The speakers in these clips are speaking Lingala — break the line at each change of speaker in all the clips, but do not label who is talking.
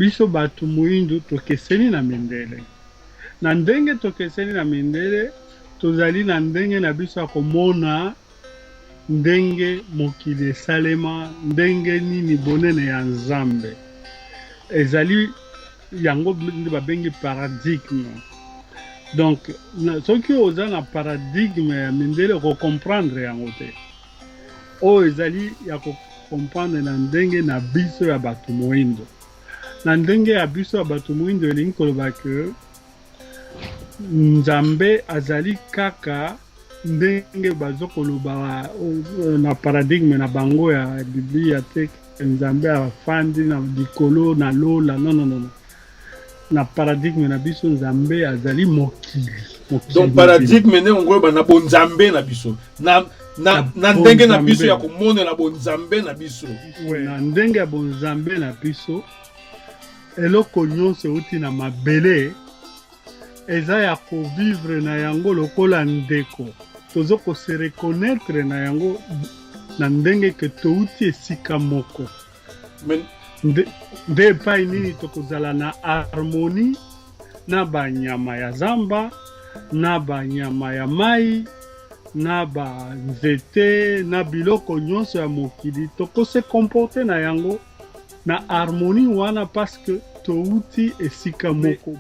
biso bato muindu tokeseni na mindele. Na ndenge tokeseni na mindele, tozali na ndenge na biso ya komona ndenge mokili esalema, ndenge nini bonene ya Nzambe. Ezali yango nde babengi paradigme. Donc, soki oza na paradigme ya mindele comprendre yango te. O ezali ya comprendre na ndenge na biso ya bato moindo. Na ndenge ya biso ya bato moindo elingi koloba ke Nzambe azali kaka ndenge bazo koloba na paradigme na bango ya Biblia te Nzambe afandi na likolo na lola non. Na paradigme na biso Nzambe azali mokili.
Donc paradigme ne ngoloba na bonzambe na biso. Na ndenge na biso ya komona na bonzambe na biso.
Na ndenge ya bonzambe na biso eloko nyonso euti na mabele eza ya kovivre na yango lokola ndeko. Tozo ko se reconnaître na yango na ndenge ke touti esika moko. Nde epai nini tokozala na harmonie na banyama ya zamba, na banyama ya mai, na banzete, na biloko nyonso ya mokili. Tokose comporter na yango na harmonie wana parce que touti esika moko.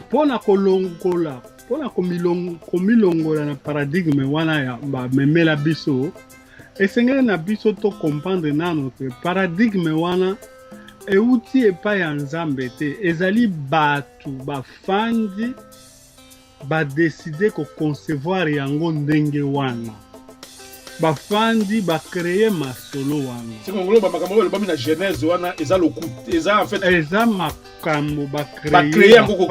Pona kolongola, pona komilongola na paradigme wana ya memela biso, esengeli na biso to comprendre nano te paradigme wana euti epai ya Nzambe te, ezali batu bafandi badeside koconcevoir yango ndenge wana. Bafandi bakreye masolo wana.
C'est ngolo ba makambo ba na Genèse wana eza lokuta, eza en fait
eza makambo bakreye.
Bakreye yango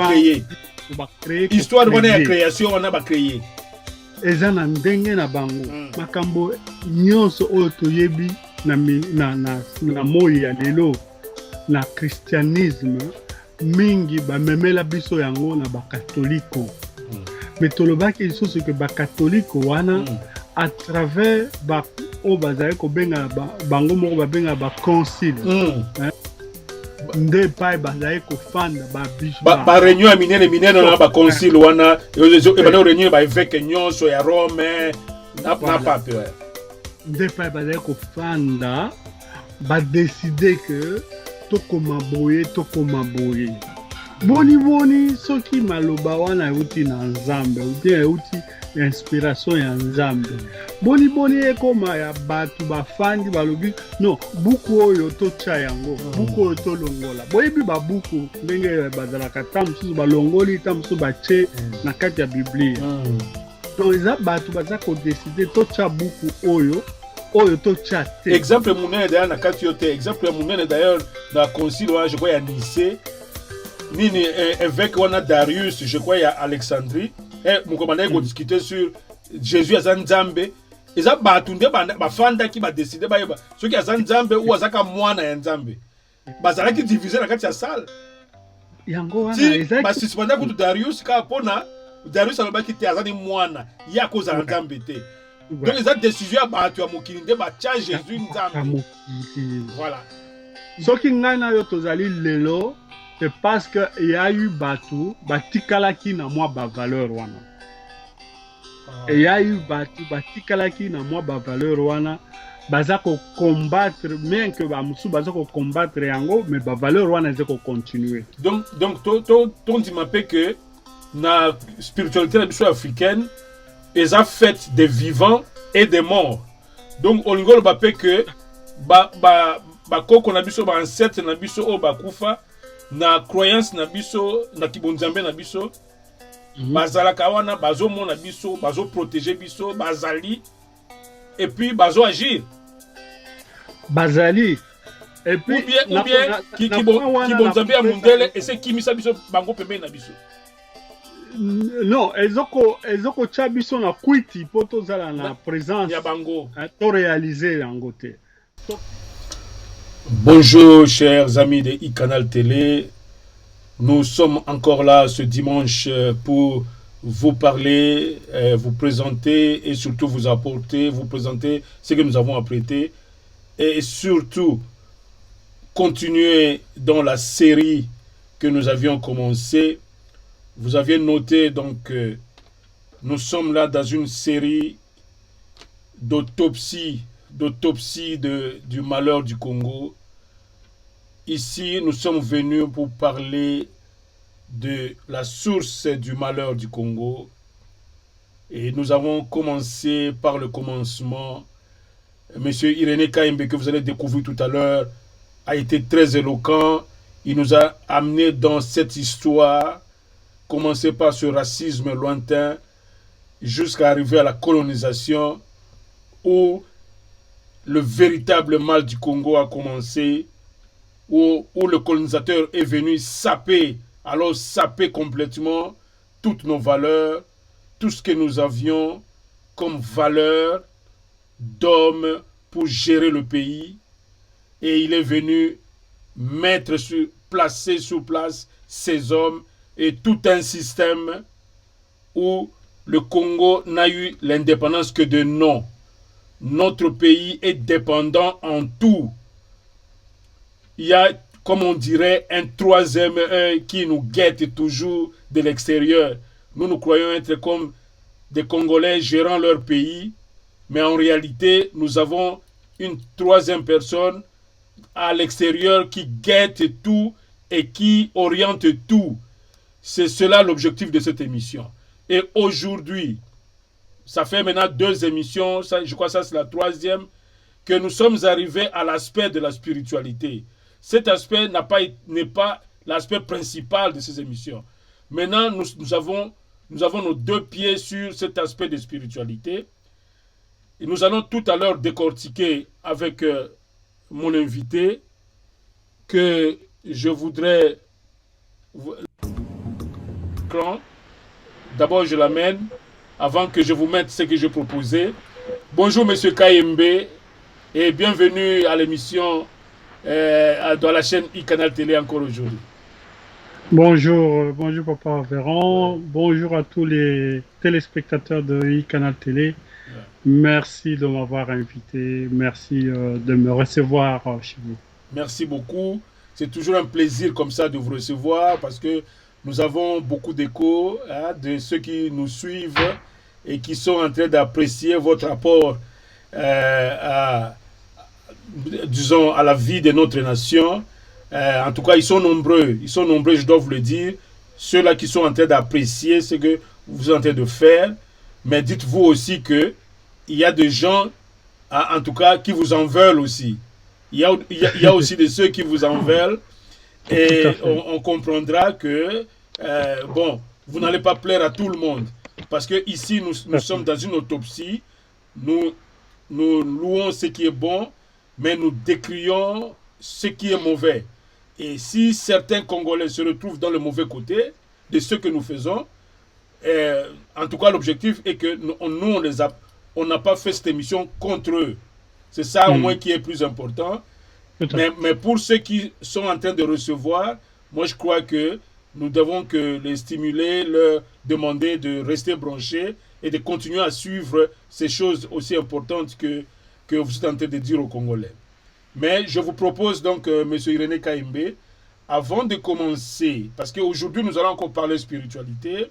créer. Histoire wana ya création wana bakreye.
Eza na ndenge na bango. Makambo nyonso oyo toyebi na moi ya lelo na christianisme mingi bamemela biso yango na bakatoliko. Mais tolobaki lisusu ke bakatoliko wana à travers o bazali kobenga bango moko babenga ba concile. Nde pai bazali kofanda ba bishop
ba réunion ya minene na ba concile wana e bana réunion ba évêque nyonso ya Rome na pape.
Nde pai bazali kofanda ba décider que tokoma boye. Boni soki maloba wana euti na Nzambe, euti inspiration ya Nzambe. Boni ekoma ya batu bafandi balobi no buku oyo tocha yango, buku oyo tolongola. Boyebi ba buku ndenge bazalaka tamusu balongoli tamusu bache na kati ya Biblia. Donc eza batu baza ko décider tocha buku oyo tocha te.
Exemple munene d'ailleurs na kati yote, exemple munene d'ailleurs na concile wana je crois ya Nicée. Nini évêque wana Darius, je crois, il y a Alexandrie. Et mon commandant a discuté sur Jésus à Nzambe. Et ça, batunde bafanda qui va décider ceux qui a Nzambe ou azaka mwana ya Nzambe. Bazala qui diviser la carte ya salle.
Yango wana
ezaki. Ba suspendre pour Darius ka pona Darius aloba ki te azani mwana ya koza Nzambe te. Donc les décisions à batu ya mokili nde ba tia Jésus Nzambe. Voilà.
Soki ngai na yo tozali lelo c'est parce que il y a eu batu batikalaki na mwa ba valeur wana. Il y a eu batu batikalaki na mwa ba valeur wana baza ko combattre même que ba musu baza ko combattre yango mais ba valeur wana eza ko continuer.
Donc ton dit m'appelle que na spiritualité la biso africaine ils ont fait des vivants et des morts. Donc on ngolo bape que ba koko na biso ba ancêtre na biso o ba kufa na croyance na biso na kibonzambe na biso bazalaka wana bazomona biso bazo protéger biso bazali et puis bazo agir
bazali et puis
ou bien kibonzambe ya mundele et c'est kimisa biso bango pembe na biso
non ezoko tia biso na kwiti po tozala na présence
ya bango
to réaliser yango te.
Bonjour chers amis de iCanal Télé, nous sommes encore là ce dimanche pour vous parler, vous présenter et surtout vous apporter, vous présenter ce que nous avons apprêté et surtout continuer dans la série que nous avions commencé. Vous aviez noté donc que nous sommes là dans une série d'autopsie du malheur du Congo. Ici, nous sommes venus pour parler de la source du malheur du Congo. Et nous avons commencé par le commencement. Monsieur Irénée Kaïmbé, que vous allez découvrir tout à l'heure, a été très éloquent. Il nous a amené dans cette histoire, commencer par ce racisme lointain, jusqu'à arriver à la colonisation, où le véritable mal du Congo a commencé, où le colonisateur est venu saper complètement toutes nos valeurs, tout ce que nous avions comme valeur d'homme pour gérer le pays. Et il est venu placer sur place ces hommes et tout un système où le Congo n'a eu l'indépendance que de nom. Notre pays est dépendant en tout. Il y a, comme on dirait, un troisième œil qui nous guette toujours de l'extérieur. Nous croyons être comme des Congolais gérant leur pays, mais en réalité, nous avons une troisième personne à l'extérieur qui guette tout et qui oriente tout. C'est cela l'objectif de cette émission. Et aujourd'hui, ça fait maintenant 2 émissions, je crois que ça c'est la 3e, que nous sommes arrivés à l'aspect de la spiritualité. Cet aspect n'est pas l'aspect principal de ces émissions. Maintenant, nous avons nos 2 pieds sur cet aspect de spiritualité. Et nous allons tout à l'heure décortiquer avec mon invité que je voudrais... D'abord, je l'amène avant que je vous mette ce que je proposais. Bonjour, Monsieur Kaïmbé, et bienvenue à l'émission dans la chaîne iCanal Télé encore aujourd'hui.
Bonjour, bonjour Papa Véran, bonjour à tous les téléspectateurs de iCanal Télé. Merci de m'avoir invité, merci de me recevoir chez vous.
Merci beaucoup, c'est toujours un plaisir comme ça de vous recevoir parce que nous avons beaucoup d'échos de ceux qui nous suivent et qui sont en train d'apprécier votre apport disons, à la vie de notre nation. En tout cas, ils sont nombreux, je dois vous le dire, ceux-là qui sont en train d'apprécier ce que vous êtes en train de faire. Mais dites-vous aussi que il y a des gens, en tout cas, qui vous en veulent aussi. Il y a aussi de ceux qui vous en veulent. Et on comprendra que, bon, vous n'allez pas plaire à tout le monde. Parce que ici, nous sommes dans une autopsie. Nous louons ce qui est bon, mais nous décrions ce qui est mauvais. Et si certains Congolais se retrouvent dans le mauvais côté de ce que nous faisons, en tout cas, l'objectif est que on n'a pas fait cette émission contre eux. C'est ça au moins qui est plus important. Mais pour ceux qui sont en train de recevoir, moi je crois que nous devons que les stimuler, leur demander de rester branchés et de continuer à suivre ces choses aussi importantes que vous êtes en train de dire aux Congolais. Mais je vous propose donc, M. Irénée Kaïmbé, avant de commencer, parce qu'aujourd'hui nous allons encore parler spiritualité,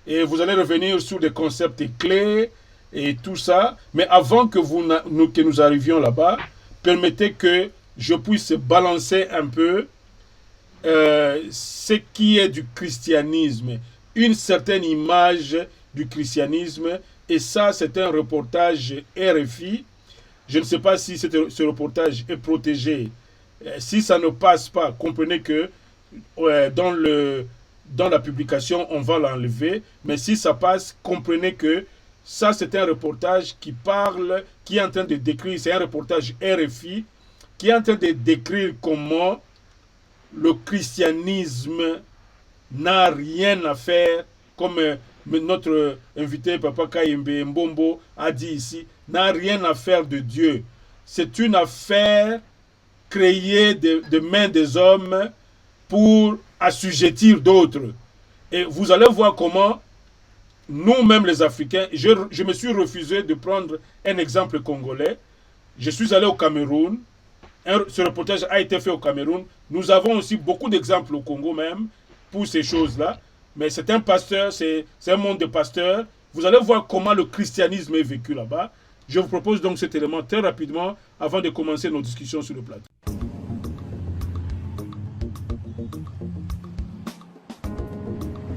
et vous allez revenir sur des concepts clés et tout ça, mais avant que nous arrivions là-bas, permettez que je puisse balancer un peu ce qui est du christianisme, une certaine image du christianisme, et ça c'est un reportage RFI. Je ne sais pas si ce reportage est protégé. Si ça ne passe pas, comprenez que dans la publication, on va l'enlever. Mais si ça passe, comprenez que ça, c'est un reportage qui est en train de décrire, c'est un reportage RFI, qui est en train de décrire comment le christianisme n'a rien à faire, comme notre invité Papa Kaïmbé Mbombo a dit ici, n'a rien à faire de Dieu. C'est une affaire créée de mains des hommes pour assujettir d'autres. Et vous allez voir comment nous-mêmes les Africains, je me suis refusé de prendre un exemple congolais. Je suis allé au Cameroun ce reportage a été fait au Cameroun. Nous avons aussi beaucoup d'exemples au Congo même pour ces choses-là. Mais c'est un pasteur, c'est un monde de pasteurs. Vous allez voir comment le christianisme est vécu là-bas. Je vous propose donc cet élément très rapidement avant de commencer nos discussions sur le plateau.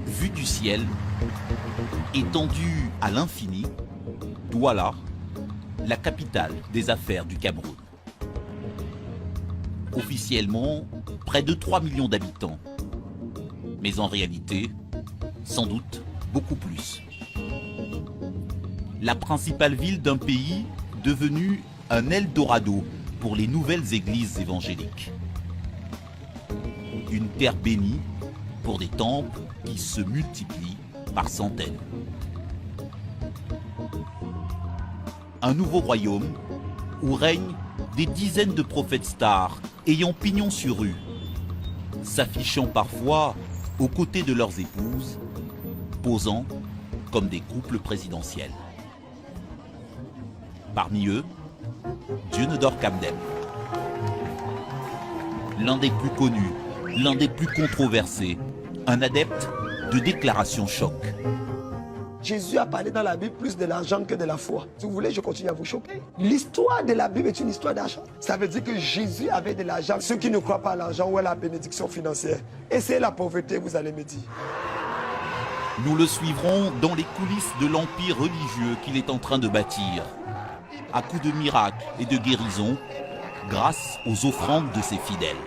Vue du ciel, étendue à l'infini, Douala, la capitale des affaires du Cameroun. Officiellement, près de 3 millions d'habitants. Mais en réalité, sans doute, beaucoup plus. La principale ville d'un pays devenu un Eldorado pour les nouvelles églises évangéliques. Une terre bénie pour des temples qui se multiplient par centaines. Un nouveau royaume où règnent des dizaines de prophètes stars ayant pignon sur rue, s'affichant parfois aux côtés de leurs épouses, posant comme des couples présidentiels. Parmi eux, Dionodore Kamdem. L'un des plus connus, l'un des plus controversés, un adepte de déclarations choc.
Jésus a parlé dans la Bible plus de l'argent que de la foi. Si vous voulez, je continue à vous choquer. L'histoire de la Bible est une histoire d'argent. Ça veut dire que Jésus avait de l'argent. Ceux qui ne croient pas à l'argent ou à la bénédiction financière, et c'est la pauvreté, vous allez me dire.
Nous le suivrons dans les coulisses de l'empire religieux qu'il est en train de bâtir, à coups de miracles et de guérisons, grâce aux offrandes de ses fidèles.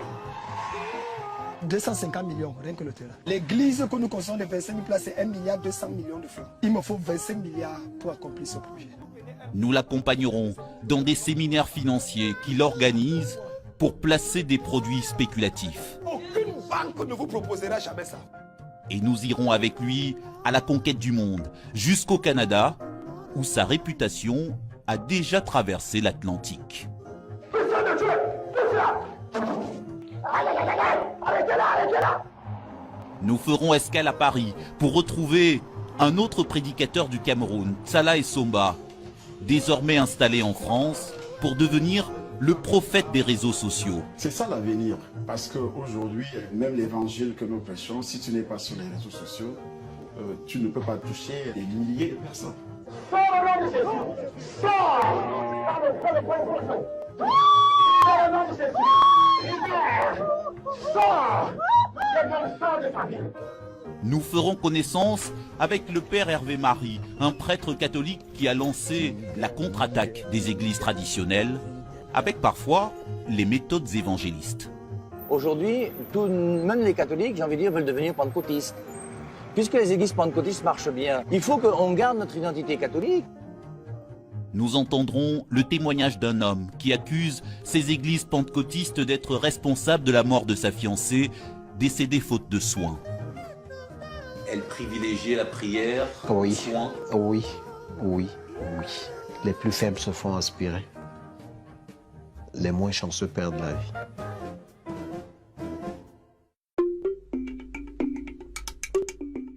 250 millions, rien que le terrain. L'église que nous construisons de 25 000 places, c'est 1,2 milliard de francs. Il me faut 25 milliards pour accomplir ce projet.
Nous l'accompagnerons dans des séminaires financiers qu'il organise pour placer des produits spéculatifs.
Aucune banque ne vous proposera jamais ça.
Et nous irons avec lui à la conquête du monde, jusqu'au Canada, où sa réputation a déjà traversé l'Atlantique. Nous ferons escale à Paris pour retrouver un autre prédicateur du Cameroun, Salah Essomba, désormais installé en France pour devenir le prophète des réseaux sociaux.
C'est ça l'avenir, parce qu'aujourd'hui, même l'évangile que nous prêchons, si tu n'es pas sur les réseaux sociaux, tu ne peux pas toucher des milliers de personnes.
Nous ferons connaissance avec le père Hervé Marie, un prêtre catholique qui a lancé la contre-attaque des églises traditionnelles, avec parfois les méthodes évangélistes.
Aujourd'hui, même les catholiques, j'ai envie de dire, veulent devenir pentecôtistes. Puisque les églises pentecôtistes marchent bien, il faut qu'on garde notre identité catholique.
Nous entendrons le témoignage d'un homme qui accuse ces églises pentecôtistes d'être responsables de la mort de sa fiancée, décédée faute de soins. Elle privilégiait la prière,
oui,
soins.
Oui. Les plus faibles se font aspirer. Les moins chanceux perdent la vie.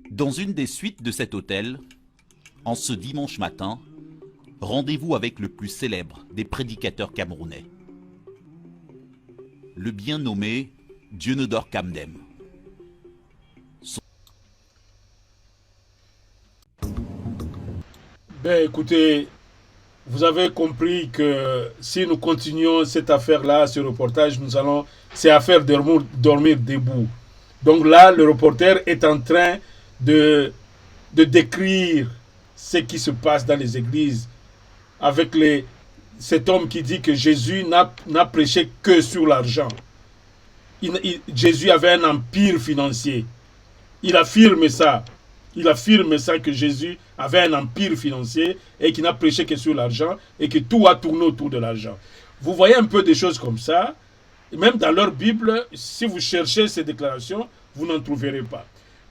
Dans une des suites de cet hôtel, en ce dimanche matin, rendez-vous avec le plus célèbre des prédicateurs camerounais. Le bien nommé Dionodore Kamdem.
Ben écoutez, vous avez compris que si nous continuons cette affaire-là, ce reportage, c'est à faire dormir debout. Donc là, le reporter est en train de décrire ce qui se passe dans les églises avec cet homme qui dit que Jésus n'a prêché que sur l'argent. Jésus avait un empire financier. Il affirme ça. Il affirme ça, que Jésus avait un empire financier et qu'il n'a prêché que sur l'argent et que tout a tourné autour de l'argent. Vous voyez un peu des choses comme ça. Et même dans leur Bible, si vous cherchez ces déclarations, vous n'en trouverez pas.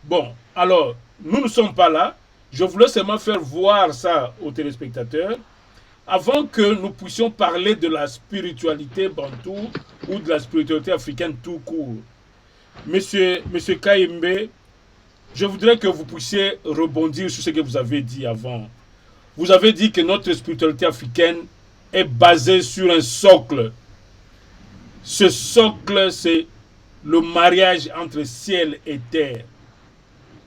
Bon, alors, nous ne sommes pas là. Je voulais seulement faire voir ça aux téléspectateurs avant que nous puissions parler de la spiritualité bantou ou de la spiritualité africaine tout court. Monsieur Kayembe, je voudrais que vous puissiez rebondir sur ce que vous avez dit avant. Vous avez dit que notre spiritualité africaine est basée sur un socle. Ce socle, c'est le mariage entre ciel et terre.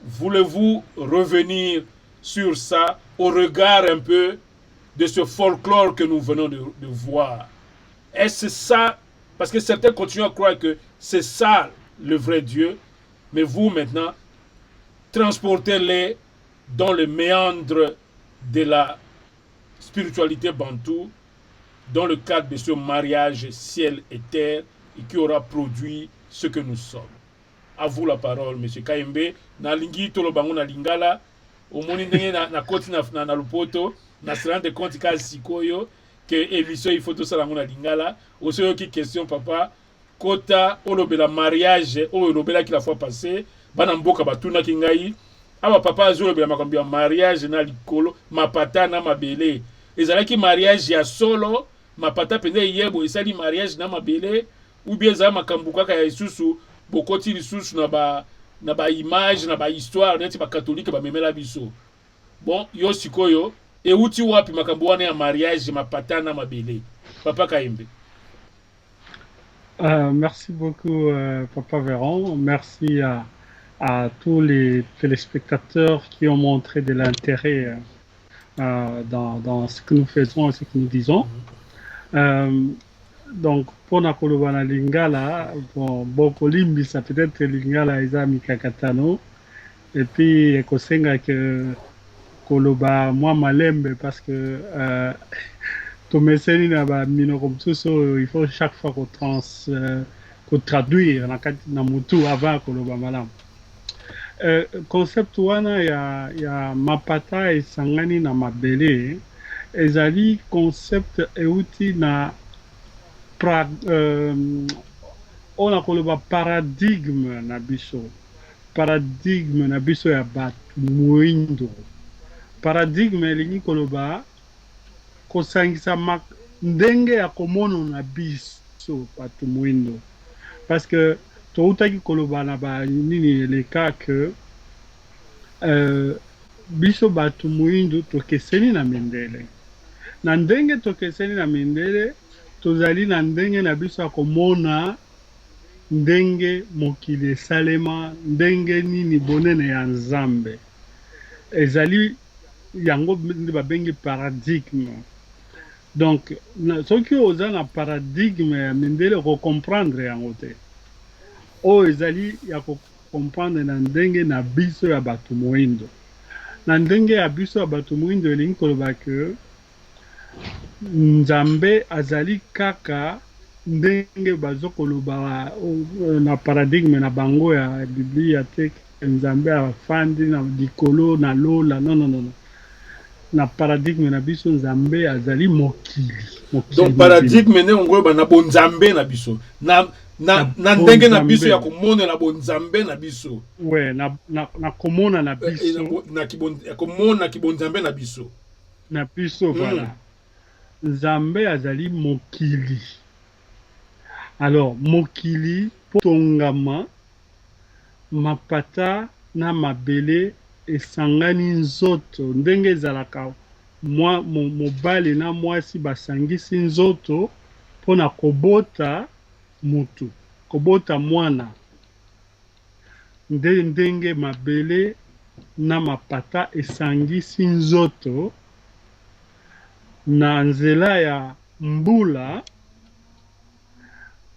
Voulez-vous revenir sur ça au regard un peu de ce folklore que nous venons de voir? Est-ce ça? Parce que certains continuent à croire que c'est ça le vrai Dieu, mais vous maintenant, transportez-les dans le méandre de la spiritualité bantoue, dans le cadre de ce mariage ciel et terre, et qui aura produit ce que nous sommes. À vous la parole, M. Kayembe. Na lingi tolo bango na lingala, omoni ndenge na koti na lupoto, na se rende compte ka sikoyo, que émission il faut tout ça na lingala. Aussi qui question papa, kota olobela mariage, olobela ki la fois passée, bana mboka batuna kingai, aba papa azolobela makambi ya mariage na likolo, mapata na mabele. Ezalaki mariage ya solo, mapata pende yebo esali mariage na mabele, ou bien za makambu kaka ya isusu, bokoti lisusu na ba image na ba histoire neti ba catholique ba memela biso. Bon, yo sikoyo e uti wapi makambu wana ya mariage mapata na mabele. Papa Kayembe.
Merci beaucoup, Papa Véron. Merci à tous les téléspectateurs qui ont montré de l'intérêt dans ce que nous faisons et ce que nous disons. Donc, pour nakoloba na lingala, bon, ça peut-être lingala isa mikakatano, et puis ekosenga que koloba moi malembe parce que tomeseni na ba minoko msuso, il faut chaque fois qu'on traduire na mutu avant koloba malam. Concept wana ya mapata esangani na mabele ezali concept euti na on a koloba paradigme na biso ya batu muindo. Paradigme elingi koloba kosangisa ndenge ya komono na biso batu muindo, parce que toutaki koloba na ba nini le cas que biso batu muindo tokeseni na mindele, na ndenge tokeseni na mindele tozali na ndenge na biso ya komona ndenge mokili esalema, ndenge nini bonene ya Nzambe ezali yango babengi paradigme. Donc soki oza na paradigme ya mindele comprendre yango te, oyo ezali ya comprendre na ndenge na biso ya bato moindo. Na ndenge ya biso ya bato moindo elingi koloba ke Nzambe azali kaka ndenge bazokoloba na paradigme na bango ya Biblia te, Nzambe afandi na likolo na lola, non. Na paradigme na biso Nzambe azali mokili.
Donc paradigme ne ngolo na bon Nzambe na biso. Na ndenge na biso ya komona na bon Nzambe na biso.
Ouais, na komona na biso.
Na komona ki bon Nzambe na biso.
Na biso voilà. Nzambe azali mokili. Alors mokili potongama mapata na mabele esangani nzoto ndenge ezalaka mobali na mwasi basangisi nzoto mpona kobota mutu, kobota mwana, ndenge mabele na mapata esangisi nzoto na nzela ya mbula.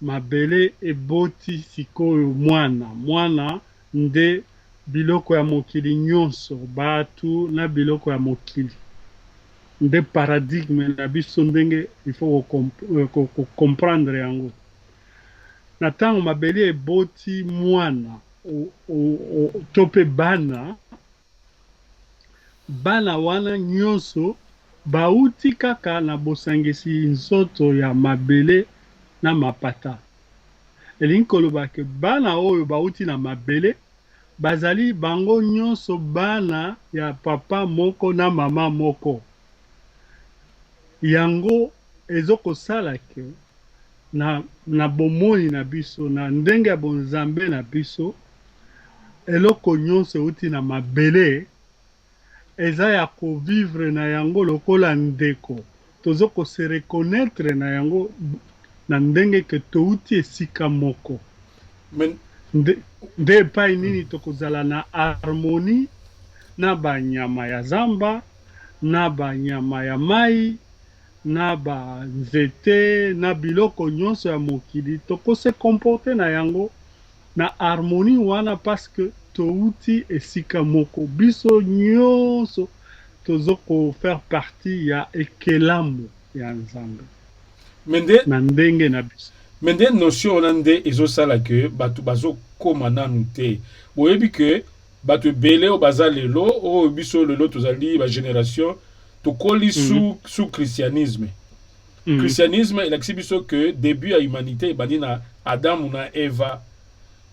Mabele eboti sikoyo mwana nde biloko ya mokili nyonso, batu na biloko ya mokili, nde paradigme na biso ndenge il faut comprendre yango. Na tango mabele eboti mwana to pe bana wana nyonso bauti kaka na bosangisi nzoto ya mabele na mapata. Elingi koloba ke bana oyo bauti na mabele bazali bango nyonso bana ya papa moko na mama moko. Yango ezokosala ke na bomoni na biso, na ndenge ya bonzambe na biso, eloko nyonso euti na mabele eza ya kovivre na yango lokola ndeko. Tozoko se reconnaître na yango na ndenge ke touti esika moko.
Mais
Nde epai nini tokozala na harmonie na banyama ya zamba, na banyama ya mai, na banzete, na biloko nyonso ya mokili. Tokose comporter na yango na harmonie wana parce que touti esika moko. Biso nyonso tozoko faire partie ya ekelamu ya nzambe. Na ndenge na biso.
Mais des notions nande ezosala que batu bazo koma nanu te. Boyebi que batu belé o baza lelo o biso lelo tozali ba génération to koli sous christianisme. Christianisme il accepte biso que début à humanité bandi na Adam ou na Eva.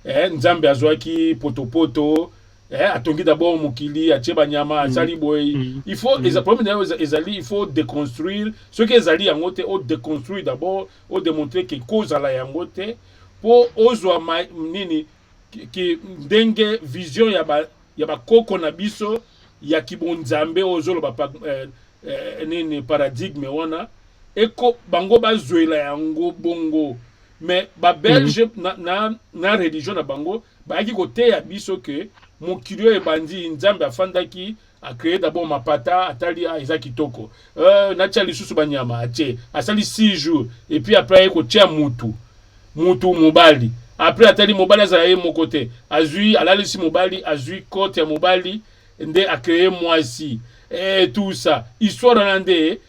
Nzambe azwaki potopoto atongi d'abord mokili atie banyama asali boy. Il faut les problèmes ezali il faut déconstruire ce que ezali yango te o déconstruire d'abord o démontrer que cause ala yango te pour ozwa nini ki ndenge vision ya ba koko na biso ya kibonzambe ozolo ba nini paradigme wana eko bango bazwela yango bongo. Mais ba belge na religion na bango ba ki kote ya biso que mokili e bandi nzambe afandaki a créé d'abord mapata atali a eza kitoko na tia lisusu banyama atie asali 6 jours et puis après ko tia mutu mobali après atali mobali azala ye mokote azui alalisi mobali azui kote ya mobali nde a créé mwasi et tout ça histoire nande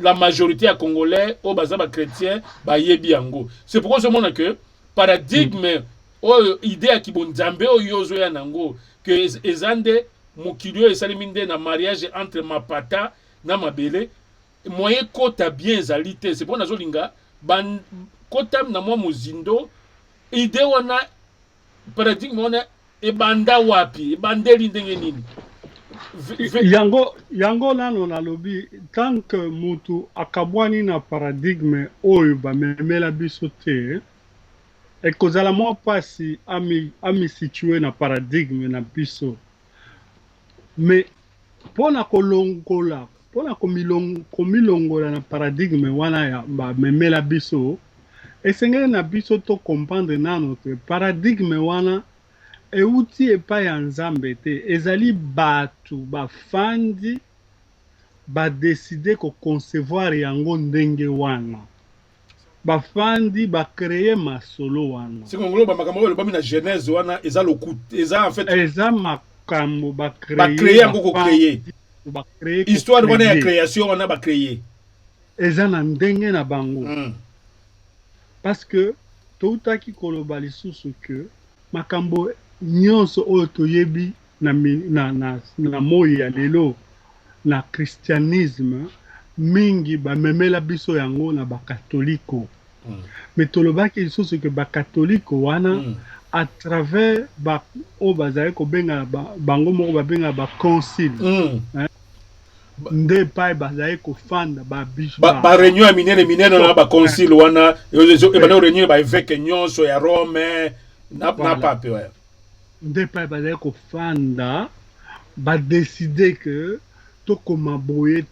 la majorité ya congolais o baza ba chrétien ba yebi yango. C'est pourquoi ce monde que paradigme o idée ya kibonzambe o yozo ya nango que ezande mokilio esalemi nde na mariage entre mapata na mabele moyen kota bien ezalité. C'est pourquoi nazolinga ban kota na mwa mozindo idée wana paradigme wana ebanda wapi ebandeli ndenge nini
yango nano nalobi tant que mutu akabwani na paradigme oyo bamemela biso te ekozala mwa pasi ami situé na paradigme na biso. Mais pona kolongola pona komilongola na paradigme wana ya bamemela biso esengeli na biso to comprendre nano te paradigme wana euti epai ya nzambe te ezali batu bafandi badeside koconcevoir yango ndenge wana bafandi bakreye masolo wana.
C'est ngolo ba makambo ba na genèse wana eza lokut eza en fait
eza makambo
bakreye yango ko créer histoire wana ya création wana ba créer
eza na ndenge na bango parce que toutaki koloba lisusu que makambo nyonso oyo toyebi na moi ya lelo na christianisme mingi bamemela biso yango na bakatoliko. Mais tolobaki lisusu ke bakatoliko wana à travers o bazali kobenga bango moko babenga baconcile nde pai bazali kofanda
ba réunion ya minene na baconcile wana ebana réunion ba évêque nyonso ya Rome na pape wa
nde pai bazali kofanda badeside ke tokoma boye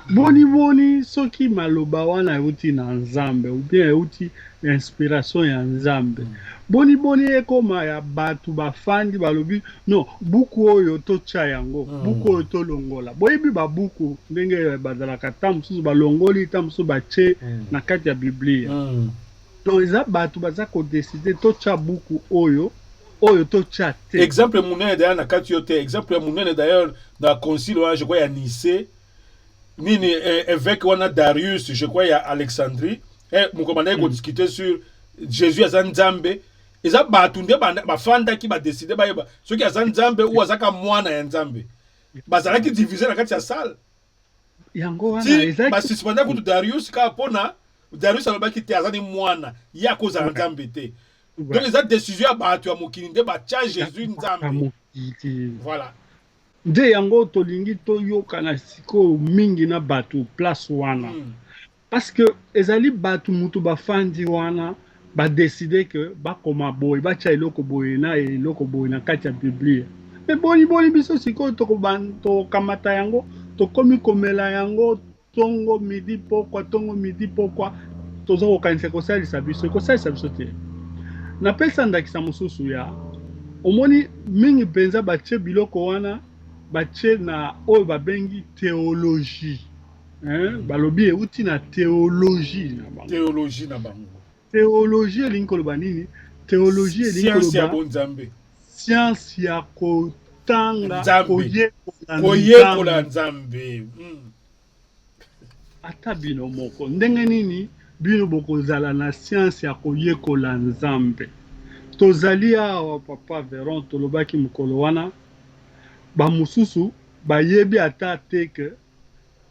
boni soki maloba wana euti na nzambe ou bien euti inspiration ya nzambe boni ekoma ya batu bafandi balobi non buku oyo tocha yango buku oyo tolongola boyebi babuku ndenge bazalaka ta mosusu balongoli ta mosusu batie na kati ya biblia donc eza batu baza kodeside tocha buku oyo tocha te.
Exemple munene d'ailleurs na kati yo te exemple munene d'ailleurs dans concile je crois ya Nice nini évêque wana Darius je crois ya Alexandrie mukomanda ko discuter sur Jésus aza nzambe eza batu nde bafanda ki ba décider ba soki aza nzambe ou azaka mwana ya nzambe bazalaki diviser na kati ya salle
yango wana
eza ba suspendre ko Darius ka pona Darius alobaki te aza ni mwana ya koza nzambe te. Donc les décisions à battre à mokili nde ba tia Jésus nzambe. Voilà.
Nde yango tolingi to yoka na siko mingi na batu place wana. Parce que ezali batu mutu bafandi wana ba décider que ba koma boy ba tia eloko boy na kati ya Biblia. Mais boni biso siko to kamata yango to komi komela yango tongo midi pokwa tongo midi pokwa toza kokanisa kosalisa biso te. Napesa ndakisa mosusu ya omoni mingi mpenza batie biloko wana batie na oyo babengi théologie. Balobi euti na théologie na bango. Théologie elingi koloba nini? Théologie elingi koloba science ya kotanga koyekola Nzambe. Ata bino moko ndenge nini bino bokozala na science ya koyekola Nzambe. Tozali awa papa Veron tolobaki mokolo wana bamususu bayebi ata teke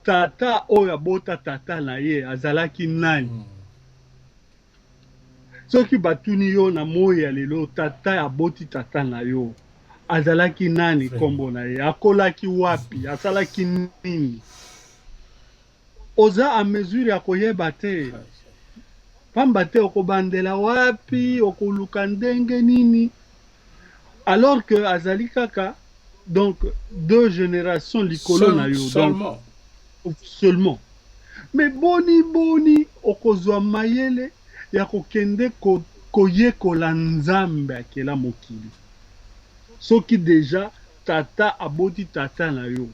tata oyo abota tata na ye azalaki nani. Soki batuni yo na moyi ya lelo tata aboti tata na yo azalaki nani kombo na ye, akolaki wapi, asalaki nini, oza a mesure ya koyeba te. Pamba te okobandela wapi, okoluka ndenge nini, alors que azali kaka donc 2 générations likolo na yo seulement. Mais boni okozwa mayele ya kokende koyekola Nzambe akela mokili. Soki deja tata aboti tata na yo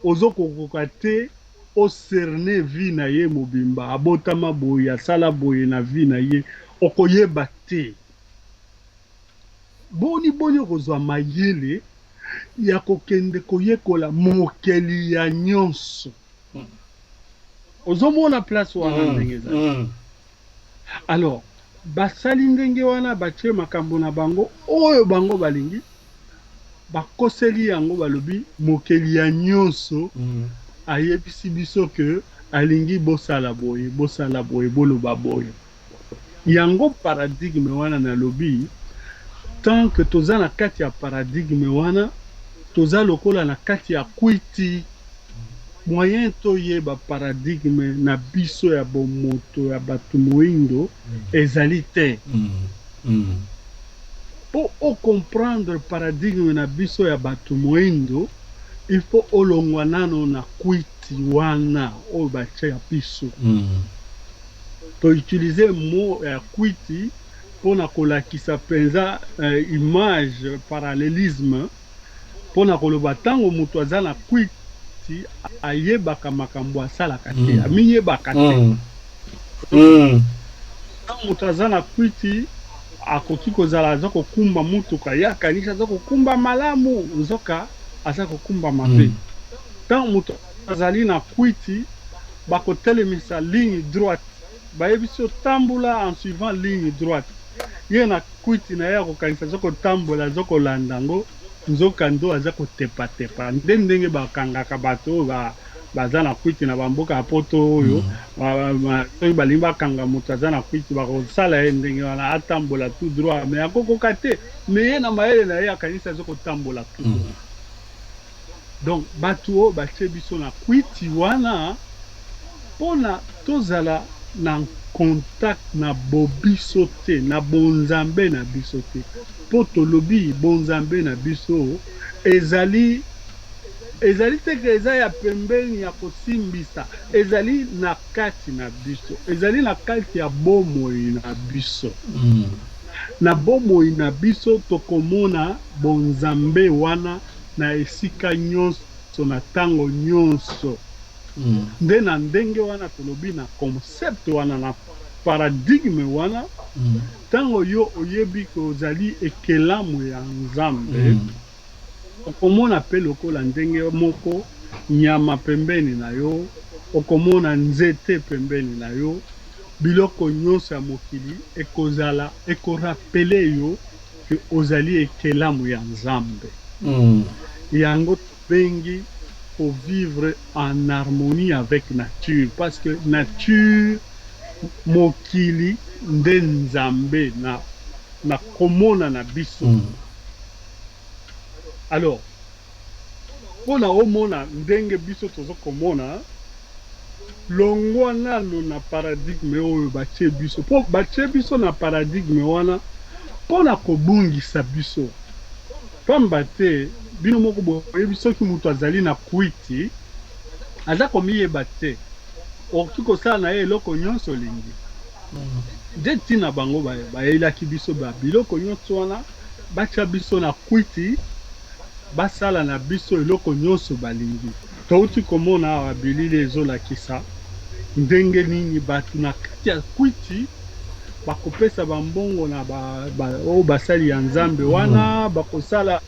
ozokokoka te oserne vi na ye mobimba abotama boye asala boye na vi na ye okoyeba te. Boni okozwa mayele ya kokende koyekola mokeli ya nyonso. Ozomona place wana ndenge ezali. Alors basali ndenge wana batie makambo na bango oyo bango balingi bakoseli yango balobi mokeli ya nyonso ayebisi biso ke alingi bosala boye boloba boye. Yango paradigme wana na lobi tant que toza na kati ya paradigme wana toza lokola na kati ya kwiti. Moyen toyeba paradigme na biso ya bomoto ya batu moindo ezali te. Pour comprendre paradigme na biso ya batu moindo, il faut olongwa nano na kwiti wana oyo batia ya biso. To utiliser mot ya kwiti pona kolakisa penza image parallélisme pona koloba tango mutu aza na kwiti ayebaka makambo asalaka te amiyebaka te. Tango mutu aza na kwiti akoki kozala aza kokumba mutuka ya kanisa aza kokumba malamu nzoka aza kokumba mabe. Tango mutu azali na kwiti bakotelemisa ligne droite bayebisi otambula en suivant ligne droite. Ye na kwiti na ye akokanisa aza kotambola aza kolanda ngo nzoka ndo aza kotepa ndenge bakangaka bato oyo baza na kwiti na bamboka ya poto oyo soki balingi bakanga moto aza na kwiti bakosala ye ndenge wana atambola tout droit mais akokoka te mais ye na mayele na ye akanisi aza kotambola tout droit. Donc bato oyo batie biso na kwiti wana mpona tozala na contact na bobiso te na bonzambe na biso te. Po tolobi bonzambe na biso ezali teke eza ya pembeni ya kosimbisa, ezali na kati na biso, ezali na kati ya bomoi na biso. Na bomoi na biso tokomona bonzambe wana na esika nyonso na tango nyonso. Nde na ndenge wana tolobi na concept wana na paradigme wana tango yo oyebi ko ozali ekelamu ya Nzambe okomona pe lokola ndenge moko nyama pembeni na yo, okomona nzete pembeni na yo, biloko nyonso ya mokili ekozala ekorapele yo ke ozali ekelamu ya Nzambe. Yango bengi pour vivre en harmonie avec nature, parce que nature mokili nde Nzambe na komona na biso. Alors pona omona ndenge biso tozo komona longwa nano na paradigme oyo batie biso po batie biso na paradigme wana pona kobungisa biso. Pamba te bino moko boyebi soki mutu azali na kwiti aza komiyeba te okoki kosala na ye eloko nyonso olingi nde ntina bango bayelaki biso biloko nyonso wana batia biso na kwiti basala na biso eloko nyonso balingi touti komona awa bilili ezolakisa ndenge nini bato na kati ya kwiti bakopesa bambongo na oyo basali ya nzambe wana bakosala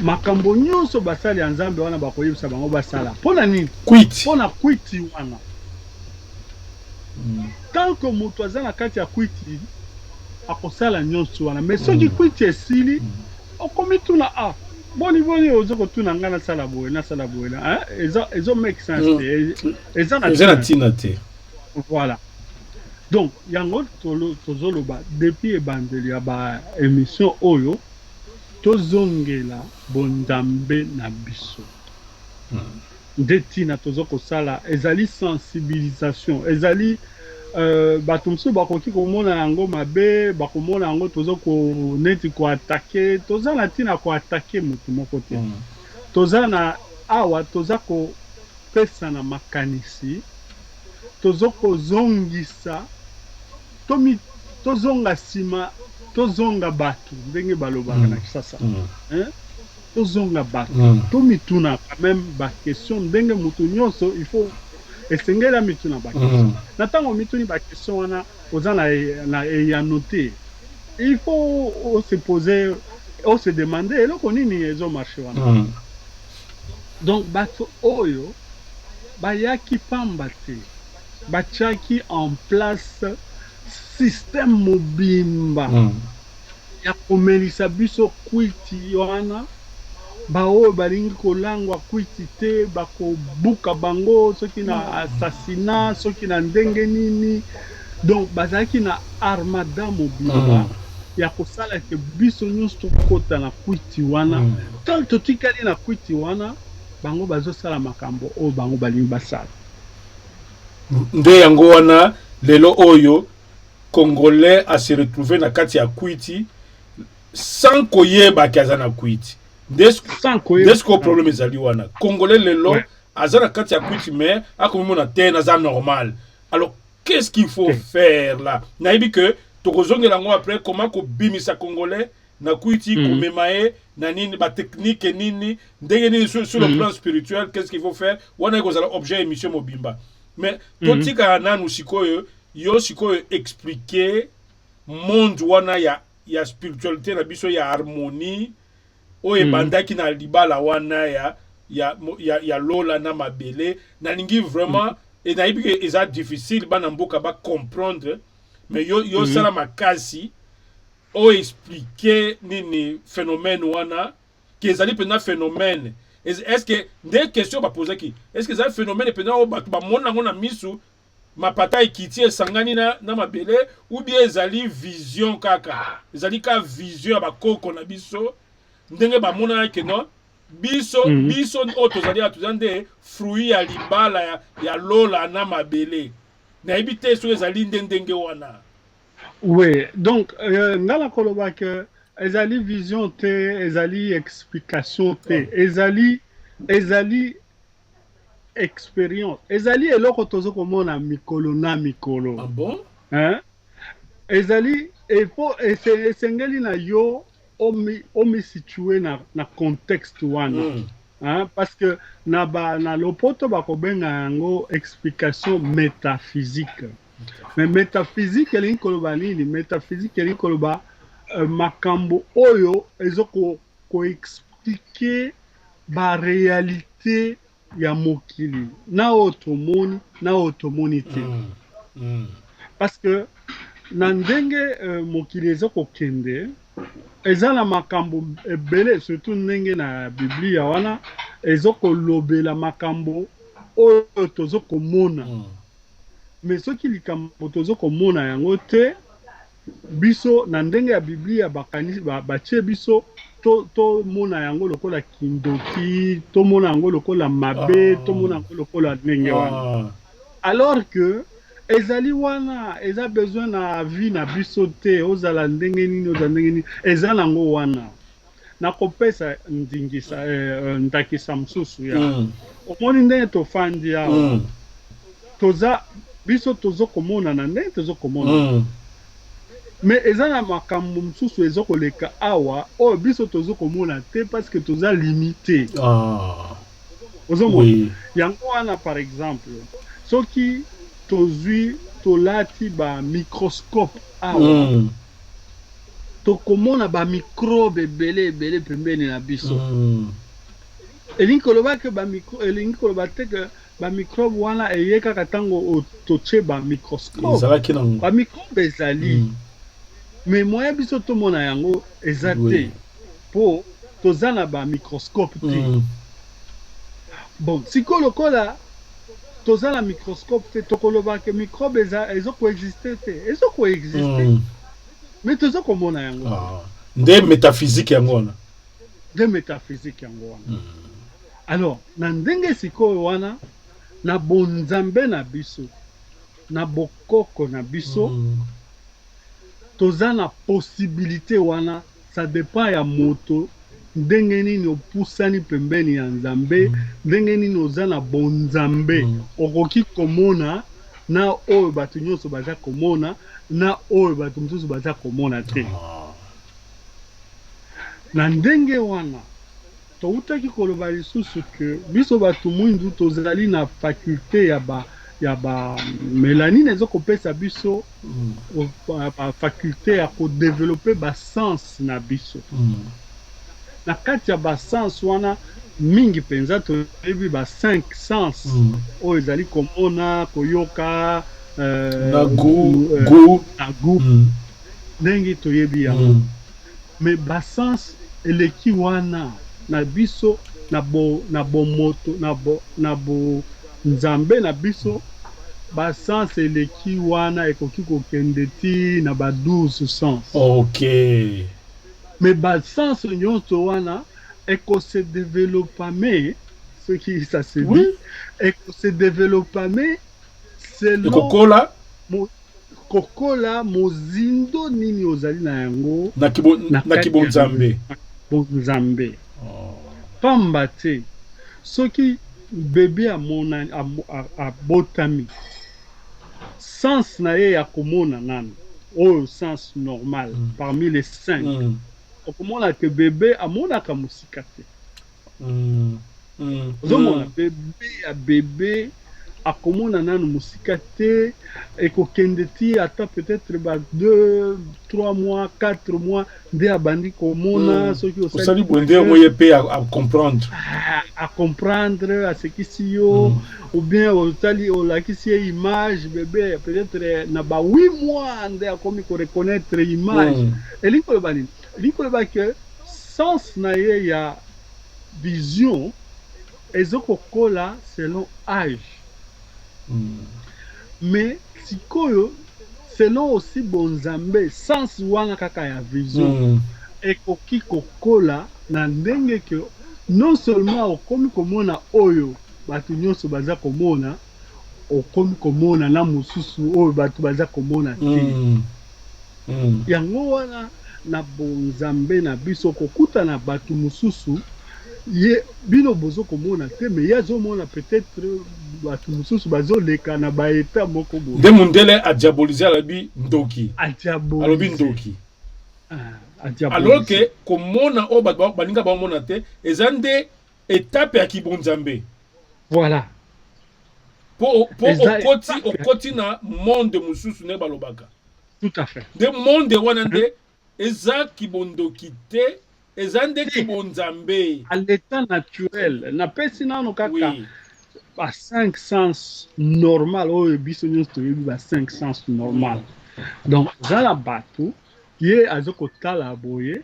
makambo nyonso basali ya nzambe wana bakoyebisa bango basala mpona nini mpona kwiti wana tanke moto aza na kati ya kwiti akosala nyonso wana mais soki kwiti esili okomi tuna boni oza kotuna ngai nasala boye ezo make sense te eza na ntina te voilà donc yango tozoloba depuis ebandeli ya baémission oyo tozongela bondambe na biso nde ntina toza kosala ezali sensibilisation ezali bato mosusu bakoki komona yango mabe bakomona yango toza neti koatake toza na ntina koatake motu moko te toza na awa toza kopesa na makanisi toza kozongisa tozonga nsima tozonga bato ndenge balobaka na kisasa tozonga bato tomituna quand même baquestion ndenge motu nyonso il faut esengeli amituna baquestion na ntango mituni baquestion wana oza na eyano te il faut ose poser ose demander eloko nini ezomarche wana donc bato oyo bayaki pamba te batiaki en place système mobimba ya komelisa biso kwiti wana baoyo balingi kolangwa kwiti te bakobuka bango soki na assassinat soki na ndenge nini donc bazalaki na armada mobimba ya kosala ke biso nyonso tokota na kwiti wana tant totikali na kwiti wana bango bazosala makambo oyo bango balingi basala
nde yango wana lelo oyo Congolais a se retrouvé na kati ya kwiti sans koyeba ki aza na kwiti desko problème ezali wana Congolais lelo aza na kati ya kwiti mais akomimona te naza normal. Alors qu'est-ce qu'il faut faire là? Nayebi que tokozongela ngo après comment ko bimisa Congolais na kwiti komema ye na nini ba technique nini ndenge nini sur le plan spirituel qu'est-ce qu'il faut faire? Wana ekozala objet émission mobimba. Mais totika nanu sikoyo yo sikoyo expliquer monde wana ya spiritualité na biso ya harmonie oye bandaki na libala wana ya lola na mabele na lingi vraiment et na ibi eza difficile bana mboka ba comprendre mais yo sala makasi o expliquer nini phénomène wana qui ezali pena phénomène est-ce que des questions ba poser qui est-ce que ça phénomène pena o ba mona ngona misu mapata ekiti esangani na mabele ou bien ezali vision kaka ezali ka vision ba koko na biso ndenge ba mona ke non biso o tozali atuzande fruit ya libala ya lola na mabele na ebite so ezali ndenge wana.
Oui, donc ngala koloba ke ezali vision te ezali explication te ezali expérience ezali eloko tozo komona mikolo na mikolo.
Ah bon?
Hein? Ezali esengeli na yo omi situé na contexte wana. Hein? Parce que na lopoto bakobenga yango explication métaphysique. Mais métaphysique elingi koloba nini? Métaphysique elingi koloba makambo oyo ezoko ko expliquer ba réalité ya mokili na otomoni na otomoni te. Parce que na ndenge mokili ezoko kende ezala makambo ebele surtout ndenge na Biblia wana ezoko lobela makambo oyo tozoko mona. Mais soki likambo tozoko mona yango te biso na ndenge ya Biblia bakanisi batie biso to mona yango lokola kindoki to mona yango lokola mabe to mona yango lokola ndenge wana. Alors que ezali wana eza besoin na vie na biso te ozala ndenge nini ozala ndenge nini eza nango wana na kopesa ndakisa msusu ya omoni ndenge tofandi awa toza biso tozo komona na ndenge tozo komona mais eza na makambo mosusu ezokoleka awa oyo biso tozo komona te parce que toza limité ozomona yango wana par exemple soki tozwi tolati ba microscope awa tokomona ba microbe ebele pembeni na biso elingi koloba ke elingi koloba te ke ba microbe wana eye kaka ntango totie ba microscope ba microbe ezali mais moya biso tomona yango eza te po toza na ba microscope te bon sikoyo lokola toza na microscope te tokoloba ke microbe ezokoexiste te ezokoexiste mais toza komona yango
nde métaphysique yango wana
nde métaphysique yango wana alors na ndenge sikoyo wana na bonzambe na biso na bokoko na biso toza na possibilité wana ça dépend ya moto ndenge nini opusani pembeni ya nzambe ndenge nini oza na bonzambe okoki komona na oyo bato nyonso baza komona na oyo bato mosusu baza komona te na ndenge wana toutaki koloba lisusu ke biso bato mwindu tozali na faculté ya ba mélanine ezokopesa biso ba faculté ya kodévelopper ba sens na biso na kati ya ba sens wana mingi penza toyebi ba 5 sens oyo ezali komona koyoka
na goût
ndenge toyebi yango mais ba sens eleki wana na biso na bomoto na bo nzambe na biso ba sens eleki wana ekoki kokende ti na ba 12 sens mais ba sens nyonso wana ekose développame ce qui ça se dit ekose développame selon kokola mozindo nini ozali na yango
na kibonzambe
bonzambe pamba te soki bebe abotami sens na ye ya komona nanu oyo sens normal parmi les 5 okomona ke bebe amonaka mosika te ozomona bebe akomona nanu mosika te ekokende ti ata peut-être ba 2, 3 mois, 4 mois nde abandi komona soki
osali bonde moye pe à
comprendre asekisi yo ou bien osali olakisi ye image bebe peut-être na ba 8 mois nde akomi ko reconnaître image elingi koloba nini elingi koloba ke sens na ye ya vision ezokokola selon âge mais sikoyo selon aussi bonzambe sens wana kaka ya vision ekoki kokola na ndenge ke non seulement okomi komona oyo bato nyonso baza komona okomi komona na mosusu oyo bato baza komona te yango wana na bonzambe na biso kokuta na bato mosusu ye bino bozo komona te mais ye azomona peut-être bato mosusu bazoleka na baeta moko boye
nde mundele adiabolize alobi ndoki alobi ndoki alors que komona oyo bato baninga bamona te eza nde étape ya kibonzambe
voilà
po okoti na monde mosusu nde balobaka
tout à fait
nde monde wana nde eza kibondoki te eza nde kibonzambe
à l'état naturel napesi nano kaka ba 5 sens normal oyo biso nyonso toyebi ba 5 sens normal donc zala bato ye azokotala boye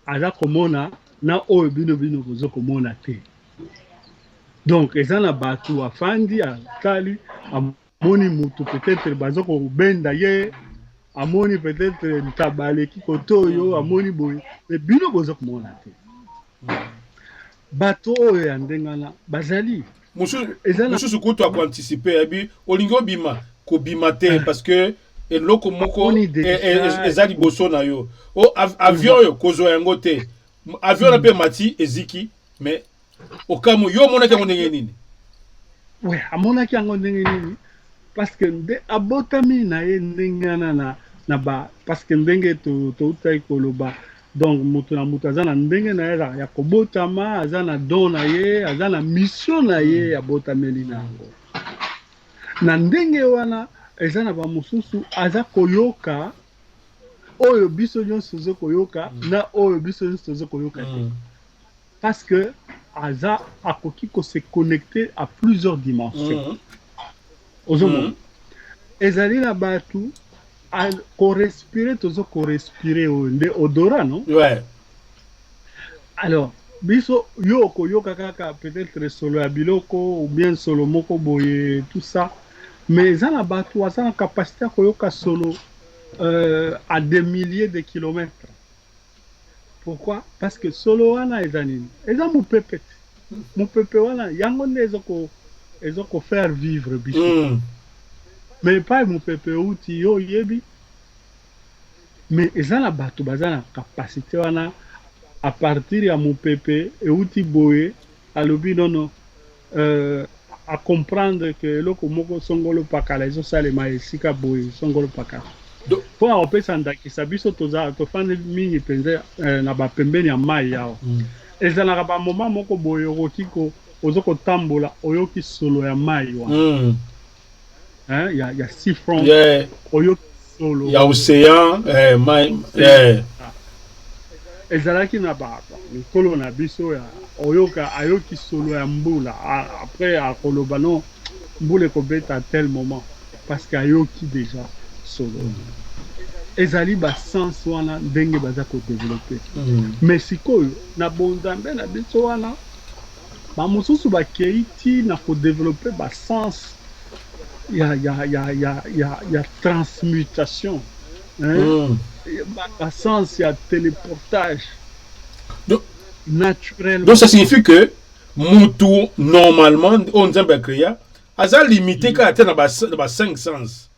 aza komona na oyo bino bozo komona te donc eza na bato afandi atali amoni mutu peut-être bazokobenda ye amoni peut-être ntabaleki kotoyo amoni boye mais bino bozo komona te bato oyo ya ndengana bazali
mosusu kutu akoanticipe yabi olingi obima kobima te parce que eloko moko eza liboso na yo avion oyo kozwa yango te avion na mpe mati eziki mais okamu yo omonaki yango ndenge nini
amonaki yango ndenge nini parce que abotami na ye ndenge na ba parce que ndenge toutai koloba donc moto na moto aza na ndenge na ye ya kobotama aza na don na ye aza na mission na ye abotameli na yango na ndenge wana eza na bamosusu aza koyoka oyo biso nyonso tozo koyoka na oyo biso nyonso tozo koyoka te parce que aza akoki ko se connecter à plusieurs dimensions ezali na batu ko-respirer tozo ko-respirer nde odorat non alors biso yo koyoka kaka peut-être solo ya biloko ou bien solo moko boye tout ça mais eza na batu aza na capacité ya koyoka solo à des milliers de kilomètres. Pourquoi? Parce que solo wana eza nini eza mopepe wana yango nde ezoko faire vivre biso mais pas mopepe uti yo yebi mais eza na bato baza na capacité wana à partir ya mopepe euti boye alobi nono à comprendre que eloko moko songolo pakala ezosalema esika boye songolo pakala po akopesa ndakisa biso tofandi mingi mpenza na bapembeni ya mai yawa ezalaka bamoma moko boye okoki ozo kotambola oyoki solo ya mai wana ya sifron oyoki solo
ya océan mai
ezalaki na mikolo na biso ya ayoki solo ya mbula après akoloba no mbula ekobeta à tel moment parce que ayoki déjà solo ezali basens wana ndenge baza kodevelope mais sikoyo na bonzambe na biso wana bamosusu bakei ti na kodevelope basens ya transmutation basens ya téléportage naturellement.
Donc ça signifie que mutu normalement on nzambe créa aza limité ka atteindre ba 5 sens.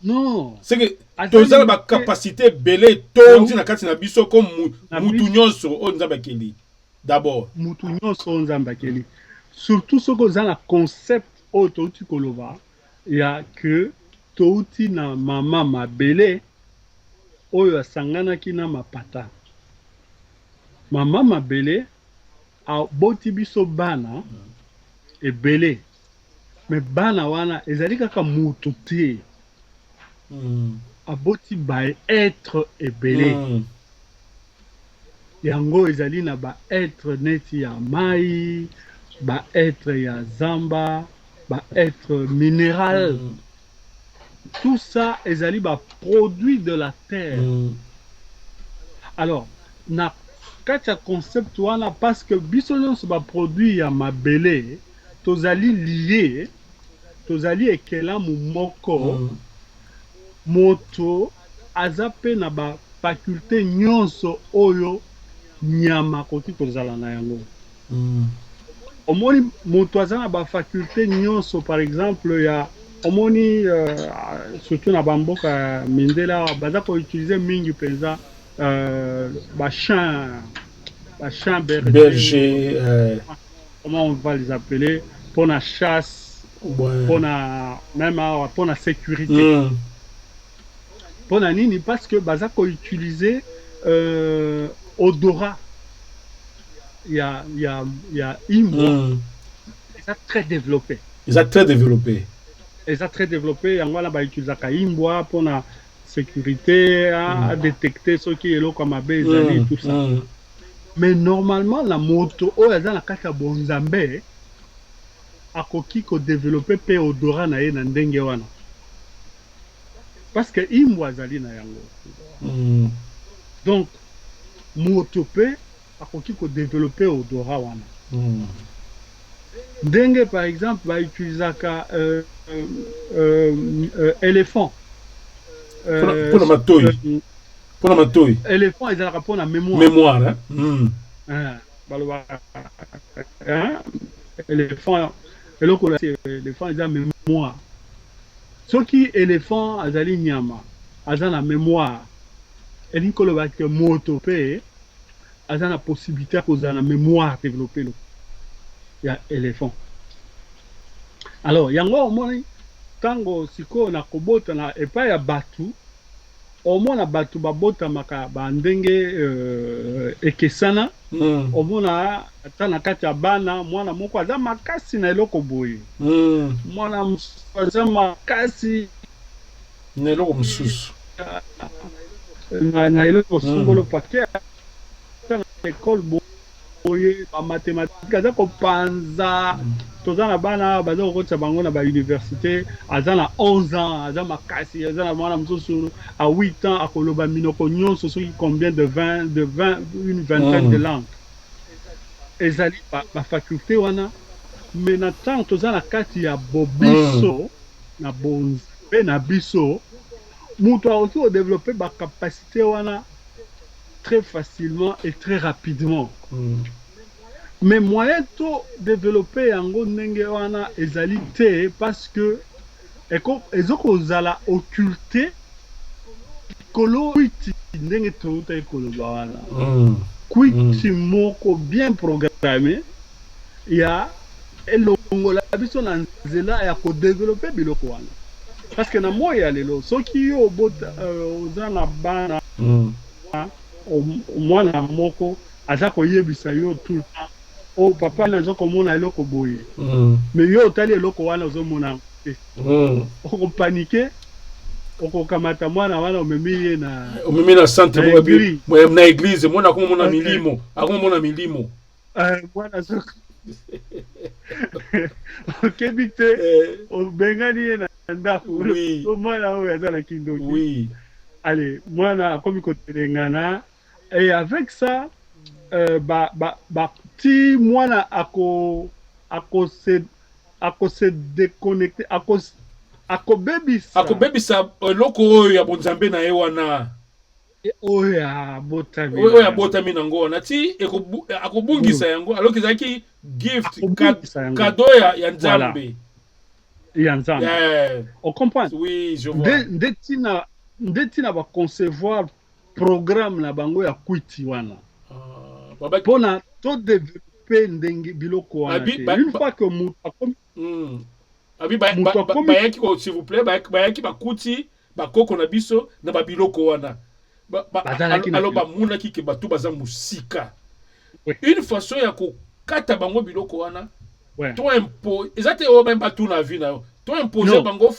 Non,
c'est que toza ba capacité belé tondi na kati na biso comme mutu nyonso on nzambe keli. D'abord
mutu nyonso on nzambe keli. Surtout ce que za na concept auto tu koloba ya que touti na mama mabele oyo asanganaki na mapata. Mama mabele aboti biso bana ebele mais bana wana ezali kaka mutu te aboti ba être ebele yango ezali na ba être neti ya mai ba être ya zamba ba être minéral tout ça ezali ba produit de la terre alors na kati concept wana parce que biso nyonso ba produit ya mabele tozali lié tozali ekelamu moko moto aza pe na ba faculté nyonso oyo nyama koki tozala na yango omoni moto aza na ba faculté nyonso par exemple ya omoni surtout na bamboka mindela baza ko utiliser mingi penza ba champ berger comment on va les appeler pour la chasse pour la même pour la sécurité pour la nini parce que baza ko utiliser odorat il y a imbo ça très développé yango wana ba utilisaka imbwa pour la sécurité à détecter ce qui est là comme abe ezali tout ça mais normalement la moto oyo aza na kati ya bonzambe akoki ko développer pe odorat na ye na ndenge wana parce que imbwa azali na yango donc moto pe akoki ko développer odorat wana ndenge par exemple ba utilisaka éléphant
pour la matoi
éléphant ezalaka pour la mémoire éléphant eloko éléphant eza mémoire soki éléphant azali nyama aza na mémoire elingi koloba ke moto pe aza na possibilité ya kozala na mémoire développé lo ya éléphant alors yango omoni tango sikoyo na kobotana epai ya batu omona batu babotamaka bandenge ekesana omona ata na kati ya bana mwana moko aza makasi na eloko boye mwana mosusu aza makasi
na eloko mosusu
na eloko songolo pake na ekole boye bamathématique aza kopanza toza na bana baza kokotisa bango na bauniversité aza na 11 ans aza makasi aza na mwana mosusu à 8 ans akoloba minoko nyonso soki combien de 20 une vingtaine de langues ezali bafaculté wana mais na ntango toza na kati ya bobiso na bonzambe na biso moto akoki kodévelopper bacapacité wana très facilement et très rapidement mais moyen to développer yango ndenge wana ezali te parce que ezokozala occulté kolo kwiti ndenge touta ekoloba wana kwiti moko bien programmé ya elongola biso na nzela ya kodévelopper biloko wana parce que na moi ya lelo soki yo oza na bana mwana moko aza koyebisa yo tout le temps oh papa na komona eloko boye mais yo otali eloko wana ozomona te okopanike okokamata mwana wana omemi na
centre na église mwana akomona milimo akomona milimo
mwana soki okebi te obengani ye na ndako mwana oyo aza na kindoki allez mwana akomi kotelengana et avec ça ti mwana ako se déconnecter
akobebisa eloko oyo ya bonzambe na ye wana
oyo ya
botami nango wana ti akobungisa yango alors ezalaki gift cadeau ya nzambe
ya nzambe on comprend
oui je vois
nde tina baconcevoir programme na bango ya kwiti wana mpona todéveloppe ndenge biloko wana une fois que moto akomi
bayaki s'il vous plaît bayaki bakuti bakoko na biso na babiloko wana alo bamonaki ke bato baza mosika une façon ya kokata bango biloko wana to eza te oyo même bato na vie na yo to impose bango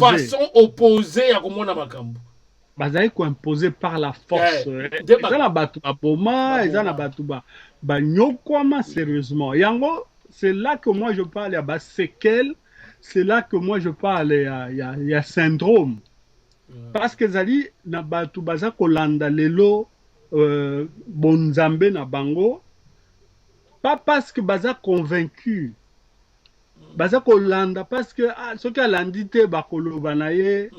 façon opposée ya komona makambo
bazali koimposer par la force eza na bato baboma eza na bato banyokwama sérieusement yango c'est là que moi je parle ya baséquelle c'est là que moi je parle ya syndrome parce que ezali na bato baza kolanda lelo bonzambe na bango pas parce que baza convaincu baza kolanda parce que soki alandi te bakoloba na ye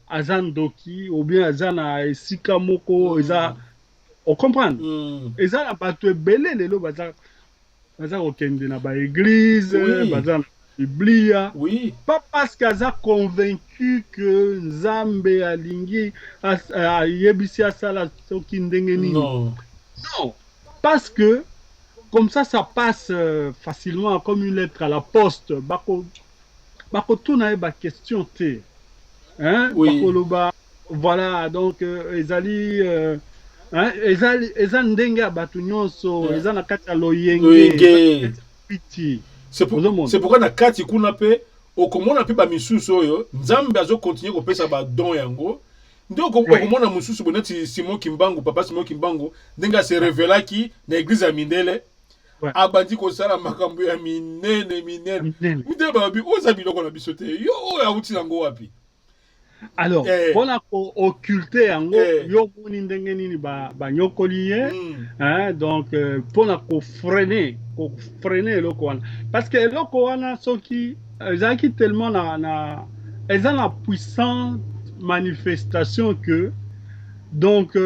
aza ndoki ou bien aza na esika moko eza on comprendre eza na bato ebele lelo baza kokende na baéglise baza na biblia pas parce que aza convaincu que nzambe alingi ayebisi asala soki ndenge nini non parce que comme ça passe facilement comme une lettre à la poste bakotuna ye baquestion te bakoloba voilà donc ezali eza ndenge ya bato nyonso eza na kati ya loyenge
c'est pourquoi na kati kuna pe okomona pe bamisusu oyo nzambe azokontinue kopesa badon yango nde okomona mosusu boneti papa Simon Kimbangu ndenge ase revelaki na église ya mindele abandi kosala makambo ya minene nde babi oza biloko na biso te yo oyo awuti nango wapi
alors mpona koocculte yango yo moni ndenge nini banyokoli ye donc mpona kofrene eloko wana parce que eloko wana soki ezalaki tellement eza na puissante manifestation que donc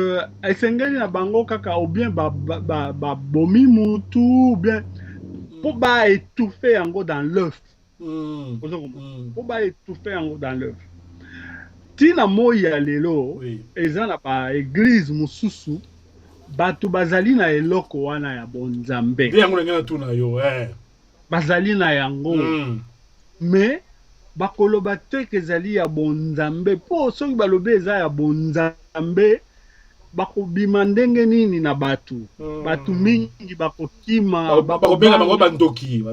esengeli na bango kaka ou bien babomi mutu ou bien mpo baétouffe yango dans l'œuf mpo baétouffe yango dans l'œuf tina moi ya lelo eza na baéglise mosusu bato bazali na eloko wana ya bonzambe
yango ndenge na tuna yo
bazali na yango mais bakoloba te ke ezali ya bonzambe mpo soki balobi eza ya bonzambe bakobima ndenge nini na bato bato mingi bakokima
bakobenga bango bandoki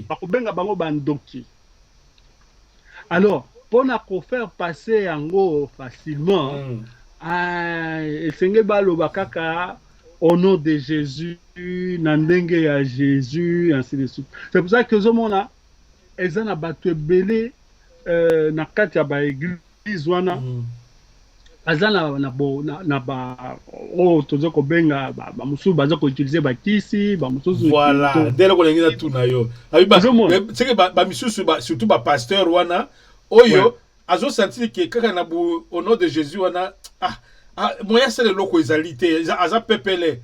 bakobenga bango bandoki. Alors mpona kofaire passer yango facilement esenge baloba kaka au nom de Jésus na ndenge ya Jésus ainsi de suite. C'est pour ça que ozomona eza na bato ebele na kati ya baeglise wana aza na ba oyo toza kobenga bamosusu baza koutilize bakisi bamosusu
voilà ndele kolengi na tuna yo seke bamisusu surtout bapasteur wana oyo azosentir ke kaka na au nom de Jésus wana moya sele eloko ezali te aza pepele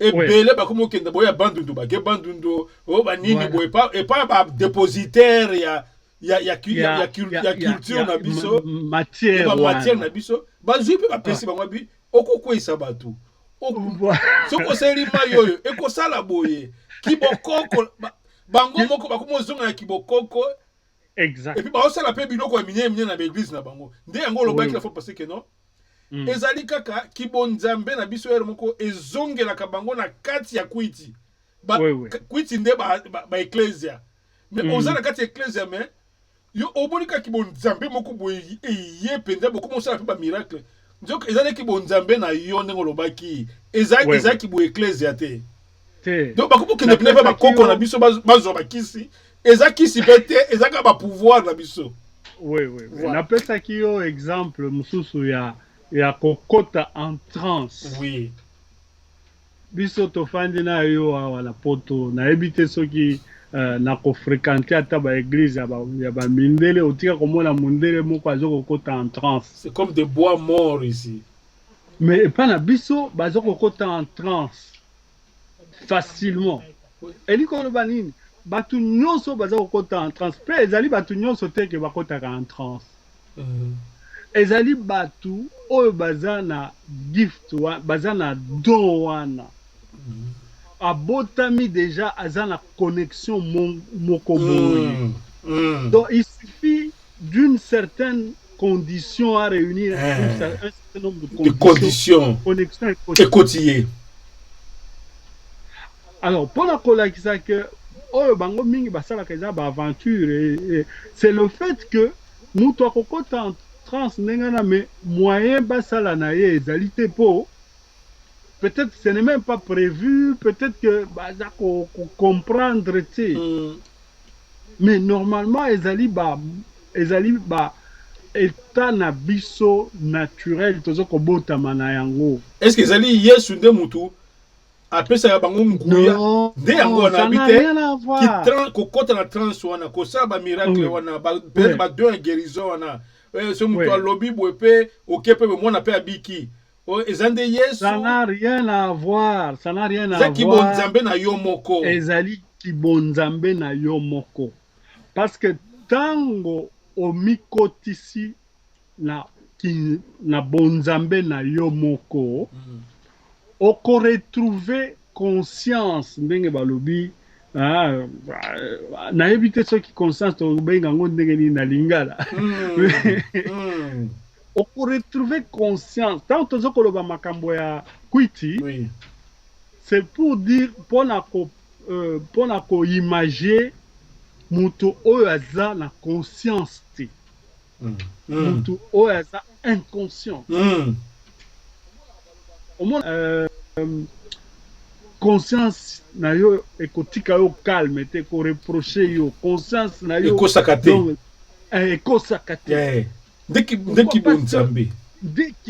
ebele bakomi okenda boya bandundu bake bandundu oyo banini boye epa badépositaire ya culture na biso matière na biso bazwi mpe bapesi bango bi okokweyisa bato soki osali mai oyo ekosala boye kibokoko bango moko bakomi ozonga na kibokoko epuis baosala mpe biloko ya minene na baeglise na bango nde yango olobaki la fois parce que non ezali kaka kibonzambe na biso ere moko ezongelaka bango na kati ya kwiti kwiti nde baeklesia mais oza na kati ya eklesia mais yo oboni kaka kibonzambe moko boye eye mpenza bokomi osala mpe bamiracle nzoka ezali kibonzambe na yo ndenge olobaki ezalaki boye eklesia te donc bakomi okende mpene mpe bakoko na biso bazwa bakisi eza kisi mpe te eza kaka bapouvoir na biso.
napesaki yo exemple mosusu ya kokota en transe. Biso tofandi na yo awa na poto nayebi te soki na kofréquente ata baeglise ya bamindele otika komona mundele moko aza kokota en transe.
C'est comme des bois morts ici.
Mais epa na biso baza kokota en transe facilement. Eliko loba nini bato nyonso baza kokota en transe mpe ezali bato nyonso te ke bakotaka en transe. Ezali bato oyo baza na gift baza na don wana abotami déjà aza na connexion moko boye. Donc il suffit d'une certaine condition à réunir un certain nombre de conditions connexion
écoutillée.
Alors pour la kolakisa que oyo bango mingi basalaka eza baaventure c'est le fait que mutu akokota en transe ndenge na mais moyen basala na ye ezali te po peut-être ce n'est même pas prévu, peut-être que baza ko comprendre te mais normalement ezali ba état na biso naturel tozo kobotama na yango.
Est-ce que ezali yesu nde mutu apesaka bango nguya nde yango wana abite kokota na transe wana kosala bamiracle wana peut-être badon ya guérison wana so mutu alobi boye mpe oke mpe mwana mpe abiki ezande yesu.
Ça n'a rien à voir. Ça n'a rien à voir.
Kibonzambe na yo moko.
Ezali kibonzambe na yo moko. Parce que tango omikotisi na bonzambe na yo moko, oko retrouver conscience ndenge balobi na éviter ceux qui conscience to benga ngo ndenge ni na lingala. Pour retrouver conscience, tant que koloba makambo ya kwiti, c'est pour dire pona ko imager mutu oyo aza na conscience te. Mutu oyo aza inconscient. Au moins conscience na yo ekotika yo calme te ko reprocher yo conscience na yo ekosaka te.
Dès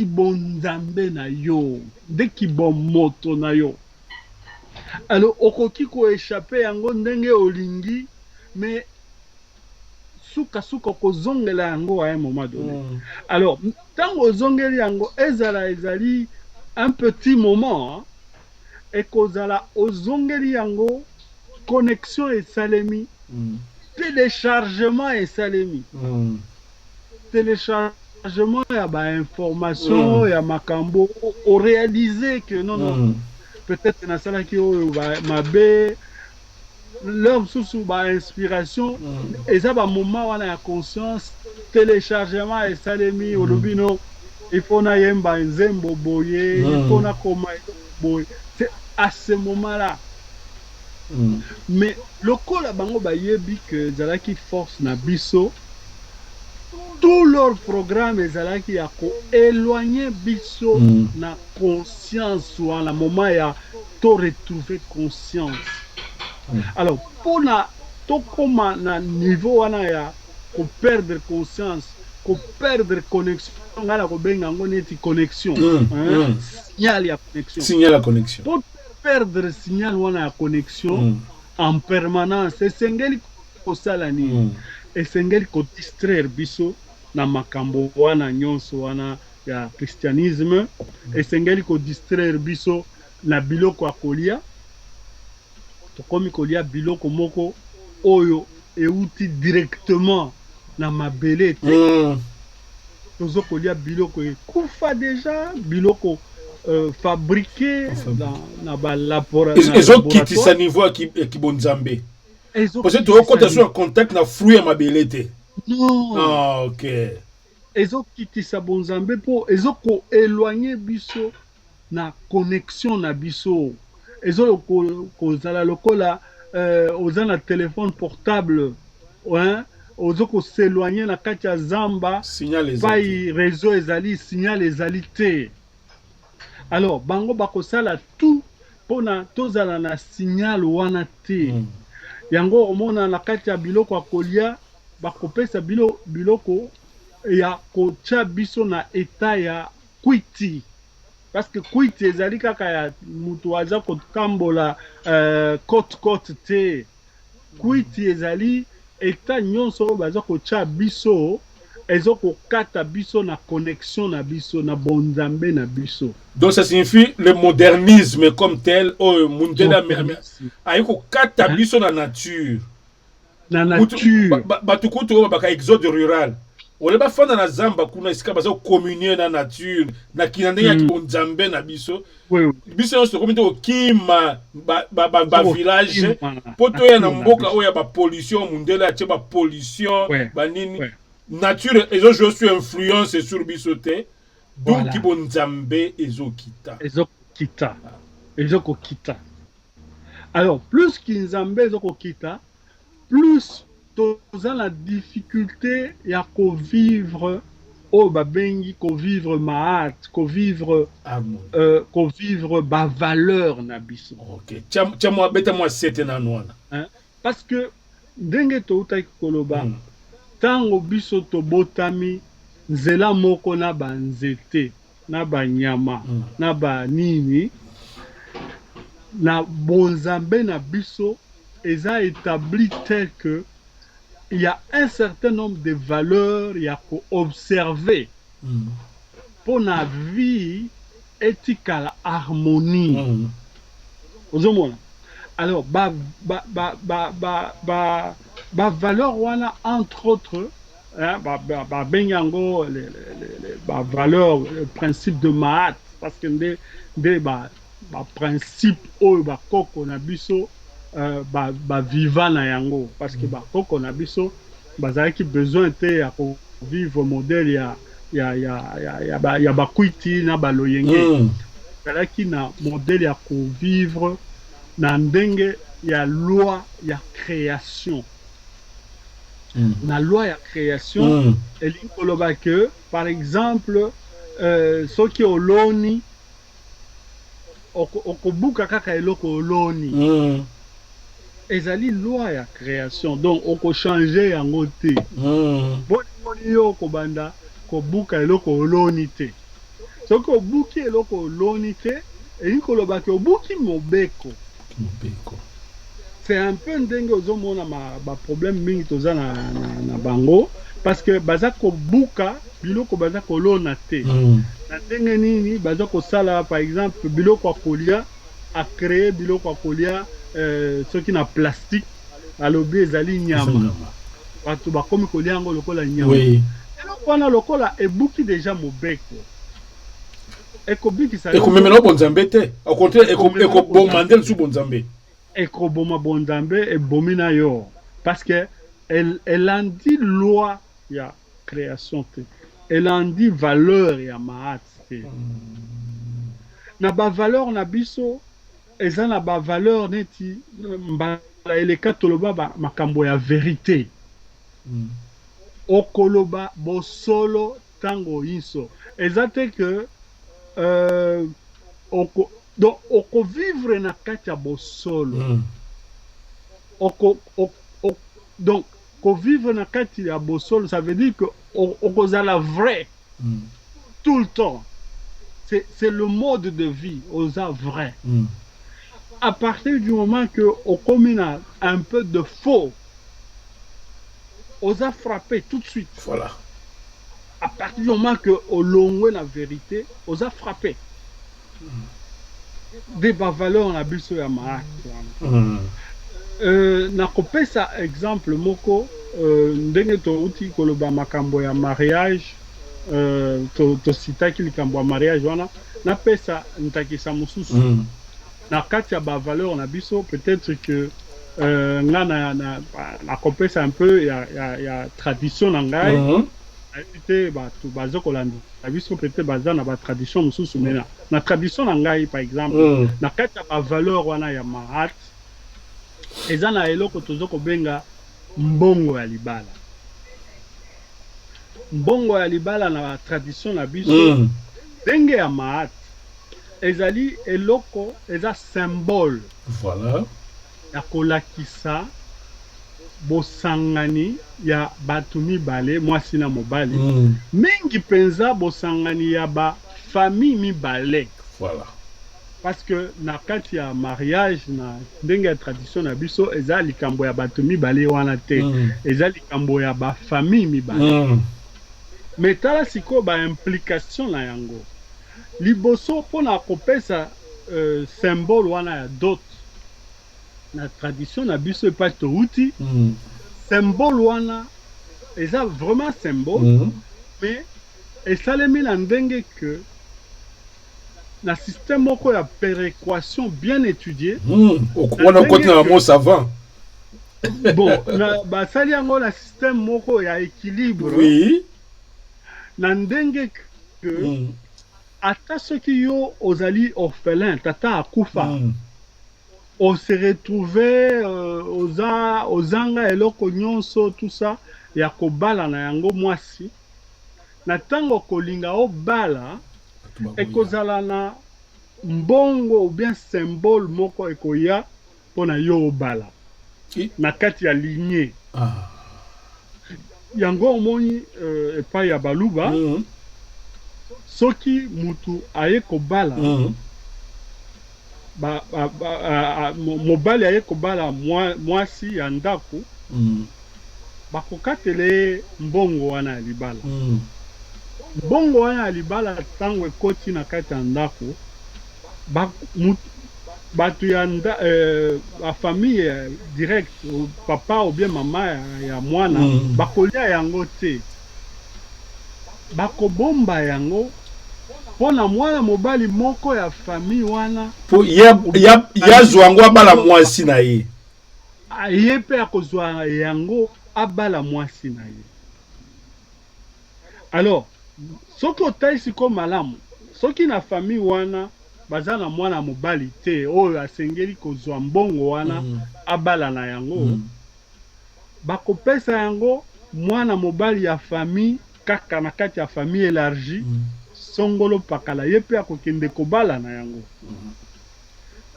bonzambe na yo, dès ki bon moto na yo. Alors okoki ko échapper yango ndenge olingi, mais suka ko zongela yango à un moment donné. Alors tant ozongeli yango ezali un petit moment, et kozala ozongeli yango connexion et salemi, téléchargement et salemi. Téléchargement ya ba information ya makambo o réaliser que non peut-être na sala ki o mabe leur sous inspiration et ça va moment on a conscience téléchargement et ça les mis au lobino il faut na yemba nzembo boye il faut na koma boye c'est à ce moment là mais le kola bango ba yebi que zalaki force na biso tout leur programme ezalaki ya ko éloigner biso na conscience ou à la moment ya to retrouver conscience. Alors pour na to koma na niveau wana ya ko perdre conscience, ko perdre connexion ngala ko benga ngo neti connexion, signal ya connexion.
Signal ya connexion.
Pour perdre signal wana ya connexion en permanence, esengeli ko sala ni, esengeli ko distraire biso na makambo wana nyonso wana ya christianisme, esengeli ko distraire biso na biloko akolia. Tokomi kolia biloko moko oyo euti directement na mabele te. Tozo kolia biloko ekufa déjà biloko fabriqué na ba laboratoire.
Ezo kitisa niveau ki bonzambe. Parce que tu as sur un contact na fruit à mabele te.
Non.
Ah OK.
Ezo kitisa bonzambe po ezo ko éloigner biso na connexion na biso. Ezo kozala lokola oza na téléphone portable ozo ko s'éloigner na kati ya zamba pai réseau ezali signal ezali te. Alors bango bakosala tout pona tozala na signal wana te. Yango omona na kati ya biloko akolia bakopesa biloko ya kotia biso na état ya kwiti. Parce que kwiti ezali kaka ya mutu aza kotambola côte te. Kwiti ezali état nyonso baza kotia biso ezo kokata biso na connexion na biso na bonzambe na biso.
Donc ça signifie le modernisme comme tel mundela ayiko kata biso na nature.
Na nature.
Batukutu baka exode rural. Ole ba fana na zamba kuna isika baza communier na nature na kinande ya kibonzambe na biso. Biso on se communauté au kima ba village poto ya na mboka oya ba pollution mundela ya ba pollution ba nini nature ezo je suis influence sur biso te. Donc kibonzambe ezo kita. Alors plus kinzambe ezo kita plus toza la difficulté ya ko vivre babengi ko vivre maat ko vivre ba valeur na biso. OK. Tiens-moi beta-moi sete na nwana.
Parce que ndenge to utaki koloba tango biso to botami nzela moko na banzete na banyama na banini na bonzambe na biso eza établi tel que il y a un certain nombre de valeurs il y a qu'à observer pour la vie éthique à la harmonie. Alors valeur wana entre autres benyango valeur le principe de Mahat parce que des principe au koko na biso vivant na yango parce que koko na biso bazaki besoin te ya vivre modèle ya bakwiti na baloyenge bazaki na modèle ya ko vivre na ndenge ya loi ya création. Na loi ya création elingi koloba que par exemple soki oloni okobuka kaka eloko oloni ezali loi ya création donc oko changer yango te boni yo kobanda kobuka eloko oloni te soki obuki eloko oloni te elingi koloba ke obuki mobeko. C'est un peu ndenge ozomona ba problème mingi toza na bango parce que baza ko buka biloko baza ko lona te na ndenge nini baza ko sala par exemple biloko akolia a créer biloko akolia ce qui na plastique alobi ezali nyama bato bakomi kolia yango lokola nyama eloko wana lokola ebuki déjà mobeko ekobikisa
ekomemela bonzambe te au contraire ekobomandela su bonzambe
ekoboma bondambe ebomina yo parce que elle en dit loi ya création te, elle en dit valeur ya maat te. Na ba valeur na biso eza na ba valeur neti mbala eleka toloba ba makambo ya vérité. Okoloba bosolo tango inso eza te que donc oko vivre na kati ya bosolo donc ko vivre na kati ya bosolo ça veut dire que okozala vrai tout le temps. C'est le mode de vie oza vrai. À partir du moment que on combine un peu de faux, osa frappé tout de suite.
Voilà.
À partir du moment que on longue la vérité, osa frappé. Des valeurs na biso ya maak. Nakopesa exemple moko ndenge to uti koloba makambo ya mariage to sitaki likambo ya mariage wana napesa ntakisa mususu na kati ya ba valeur na biso peut-être que nga na kopesa un peu ya tradition na ngai te bato bazo kolanda na biso peut-être baza na ba tradition mususu mena na tradition na ngai par exemple na kati ya ba valeur wana ya maat eza na eloko tozo kobenga mbongo ya libala. Mbongo ya libala na tradition na biso ndenge ya maat ezali eloko eza symbole.
Voilà.
Ya kolakisa bosangani ya batu mibale mwasi na mobali mingi penza bosangani ya ba famille mibale.
Voilà.
Parce que na kati ya mariage na ndenge ya tradition na biso eza likambo ya batu mibale wana te eza likambo ya ba famille mibale. Mais tala siko ba implication na yango liboso pona kopesa symbole wana ya dot na tradition na biso epa touti symbole wana eza vraiment symbole mais esalemi na ndenge que na système moko ya péréquation bien étudié
wana côté na mot savant
bon na basali yango na système moko ya équilibre
oui
na ndenge que ata soki yo ozali orphelin tata akufa on se retrouvait ozanga eloko nyonso tout ça ya kobala na yango mwasi na tango kolinga obala ekozala na mbongo ou bien symbole moko ekoya pona yo obala na kati ya lignée yango omoni epai ya baluba soki mutu aye kobala mobali aye kobala mwasi ya ndako bakokatele mbongo wana ya libala mbongo wana ya libala tango ekoti na kati ya ndako bato ya famille direct papa ou bien mama ya mwana bakolia yango te bakobomba yango pona mwana mobali moko ya famille wana
po ya zwango abala mwasi na ye
ye pe akozwa yango abala mwasi na ye. Alors soki otai siko malamu soki na famille wana baza na mwana mobali te oyo asengeli kozwa mbongo wana abala na yango bakopesa yango mwana mobali ya famille kaka na kati ya famille élargie songolo pakala ye pe akokende kobala na yango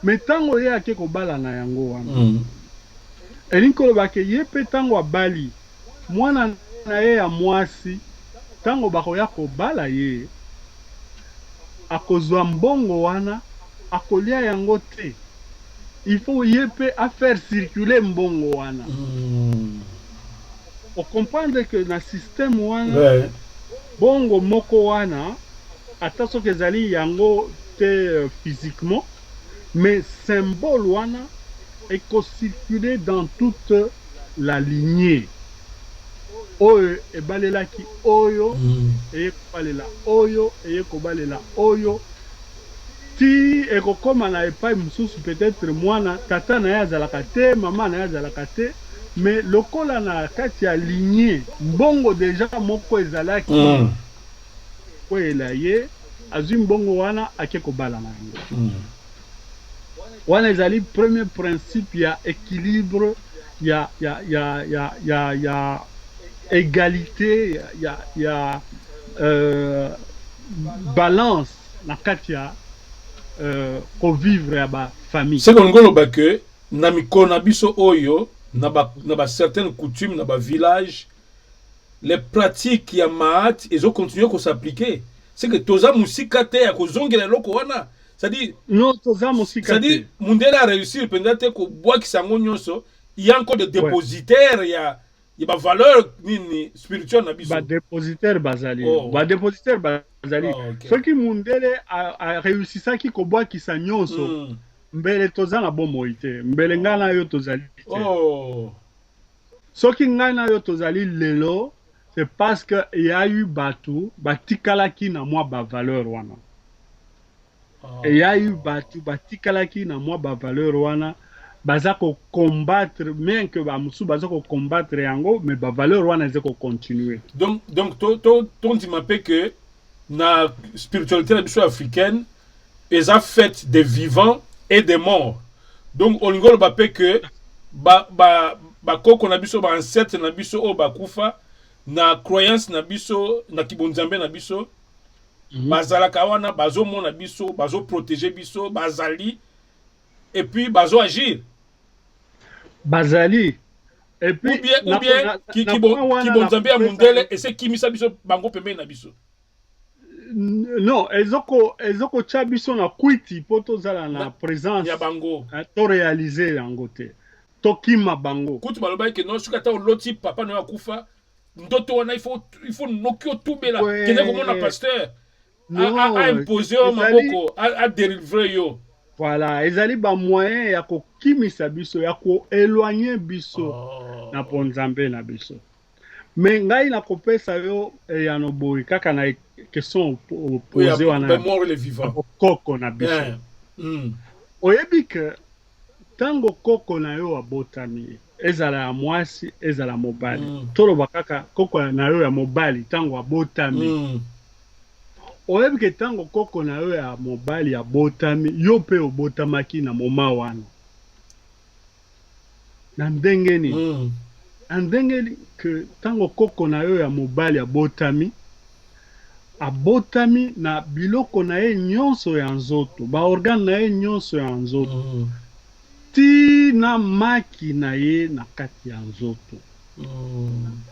mais tango ye ake kobala na yango wana elingi kolobake ye pe tango abali mwana na ye ya mwasi tango bakoya kobala ye akozwa mbongo wana akolia yango te il faut ye pe a faire circuler mbongo wana o comprendre que na système wana bongo moko wana ata soki ezali yango te physiquement mais symbole wana ekocirculer dans toute la lignée oyo ebalelaki oyo eye kobalela oyo eye kobalela oyo ti ekokoma na epai mosusu peut-être mwana tata na ye azalaka te mama na ye azalaka te mais lokola na kati ya lignée mbongo deja moko ezalaki koyela ye azwi mbongo wana ake kobala na yango wana ezali premier principe ya équilibre ya égalité ya balance na kati ya kovivre ya bafamille.
C'est qu'on goloba que na mikolo na biso oyo na ba certaines coutumes na ba village les pratiques ya maat ezo continuer ko s'appliquer. C'est que toza musika te ya kozongela loko wana. C'est-à-dire
non toza musika te.
C'est-à-dire mundela réussir pendant ko bois ki sango nyonso il y a encore des dépositaires il y a ba valeur nini spirituelle na biso.
Ba dépositaire bazali. Ba dépositaire bazali. Soki mundele a réussi ça ki ko bois ki sa nyonso. Mbele toza na bomoi te. Mbele nga na yo tozali te. Soki nga na yo tozali lelo c'est parce que il y a eu batu batikalaki na mwa ba valeur wana. Il y a eu batu batikalaki na mwa ba valeur wana. Baza ko combattre même que ba musu baza ko combattre yango mais ba valeur wana eze ko continuer.
Donc ton dit m'appelle que na spiritualité la biso africaine ils a fait des vivants et des morts. Donc on ngolo m'appelle que ba koko na biso ba ancêtre na biso o ba kufa na croyance na biso na kibonzambe na biso bazalaka wana bazo mona biso bazo protéger biso bazali et puis bazo agir
bazali et puis
ou bien qui bonzambe ya mundele et c'est kimisa biso bango pembe na biso
non ezoko tia biso na kwiti po tozala na présence
ya bango
to réaliser yango te to kima bango
kutu baloba ke non sukata loti papa no akufa ndoto wana il faut nokio tubela kene ko mona pasteur a imposer maboko a délivrer yo.
Voilà, ezali ba moyen ya ko kimisa biso ya ko éloigner biso na ponzambe na biso. Mais ngai na kopesa yo ya no boy kaka na question posé wana.
Ben mort les vivants.
Koko na biso. Oyebi que tango koko na yo abotami ezala ya mwasi ezala mobali. Tolo bakaka koko na yo ya mobali tango abotami. Oyebi ke tango koko na yo ya mobali ya botami yo pe obotamaki na moma wana na ndenge ni na ndenge ke tango koko na yo ya mobali ya botami abotami na biloko na ye nyonso ya nzoto ba organe na ye nyonso ya nzoto ti na maki na ye na kati ya nzoto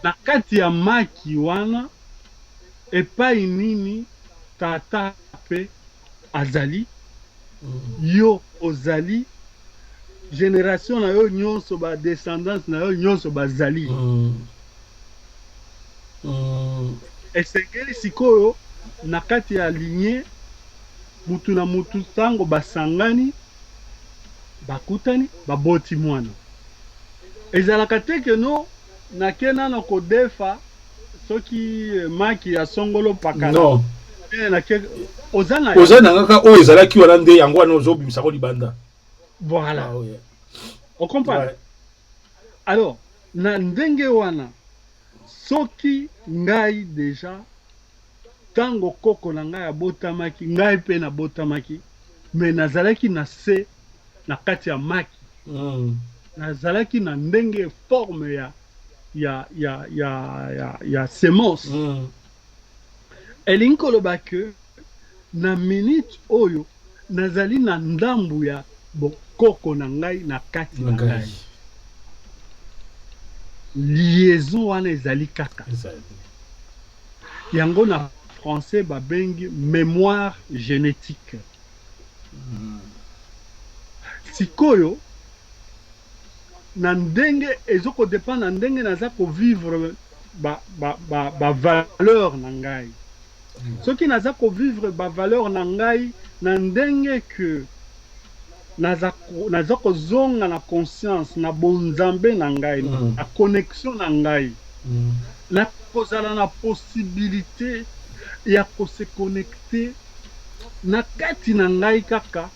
na kati ya maki wana epai nini tata pe azali yo ozali génération na yo nyonso ba descendance na yo nyonso bazali esengeli sikoyo na kati ya lignée mutu na mutu tango basangani bakutani baboti mwana ezalaka te ke no nakena na kodefa soki maki ya songolo pakala
non
ozana
ngaka o ezalaki wana nde yango wana ozobimisa ko libanda.
Voilà. On comprend. Alors na ndenge wana soki ngai déjà tango koko na ngai abotamaki ngai pe na botamaki mais nazalaki na se na kati ya maki nazalaki na ndenge forme ya semence elingi koloba ke na minute oyo nazali na ndambu ya bokoko na ngai na kati na ngai liaison wana ezali kaka yango na français babengi mémoire génétique sikoyo na ndenge ezokodépend na ndenge naza kovivre ba valeur na ngai soki naza kovivre ba valeur na ngai na ndenge que naza kozonga na conscience na bonzambe na ngai na connexion na ngai na kozala na possibilité ya kose connecter na kati na ngai kaka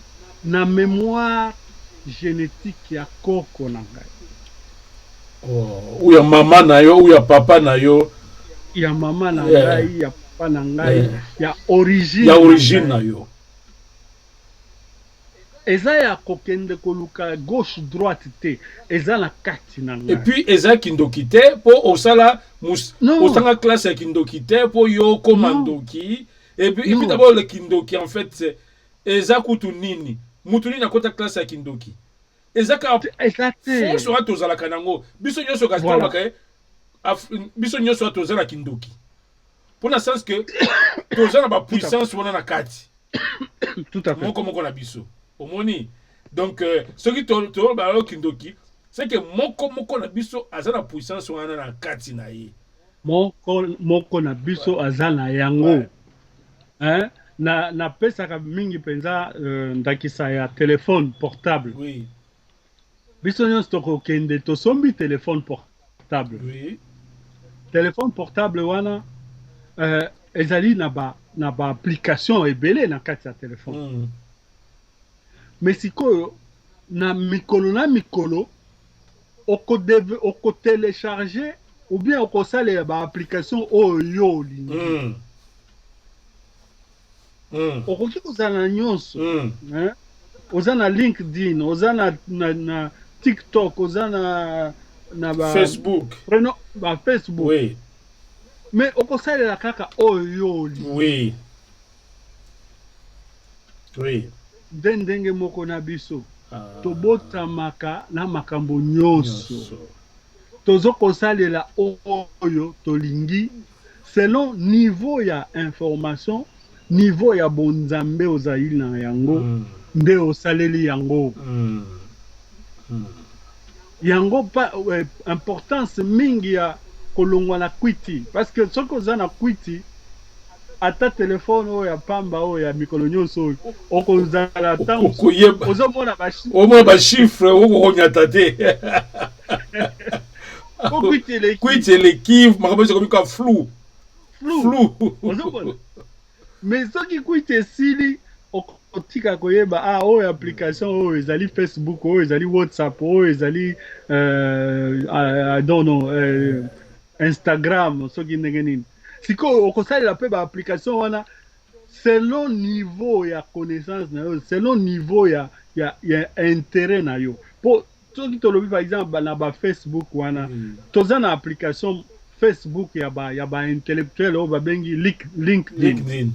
na mémoire génétique ya koko na ngai.
Ou ya mama na yo, ou ya papa na yo.
Ya mama na ngai, ya papa na ngai, ya origine.
Ya origine na yo.
Eza ya kokende koluka gauche droite te, eza na kati na ngai.
Et puis eza kindoki te po osala osanga classe ya kindoki te po yo komandoki. Et puis d'abord le kindoki en fait c'est eza kutu nini. Mutu nini akota classe ya kindoki. Eza ka force wa tozala kanango. Biso nyoso ka voilà. Biso nyoso wa tozala kindoki. Pour le sens que tozala ba puissance wana na kati.
Tout à fait.
Moko na biso. Omoni. Donc ce qui to ba kindoki, c'est que moko na biso azana puissance wana na kati na ye.
Moko na biso azana yango. Ouais. Hein? Na pesa ka mingi penza ndakisa ya téléphone portable.
Oui.
Biso nyonso tokokende tosombi téléphone portable.
Oui.
Téléphone portable wana ezali na ba application ebele na kati ya téléphone. Mais sikoyo na mikolo oko télécharger ou bien oko sala ba application oyo lingi. Okoki kozala nyonso. Hein? Oza na LinkedIn, oza na TikTok, oza na ba
Facebook.
Preno ba Facebook.
Oui.
Mais okosalela kaka oyo lingi.
Oui. Oui.
Ndenge moko na biso. Tobotamaka na makambo nyonso. Tozo kosalela oyo tolingi selon niveau ya information, niveau ya bonzambe ozali na yango, nde osaleli yango. Yango pa importance mingi ya kolongwa na kwiti, parce que soko oza na kwiti ata telefone oyo ya pamba oyo ya mikolo nyonso oyo okozala tango ozomona
ba chiffre okonyata te. Kwiti l'équipe makabozo komika flou.
Ozomona. Mais soki kwiti esili otika koyeba oyo application oyo ezali Facebook oyo ezali WhatsApp oyo ezali I don't know Instagram soki ndenge nini. Siko okosalela pe ba application wana selon niveau ya connaissance na yo, selon niveau ya intérêt na yo. Po soki tolobi par exemple na ba Facebook wana, toza na application Facebook ya ba intellectuel o ba bengi LinkedIn.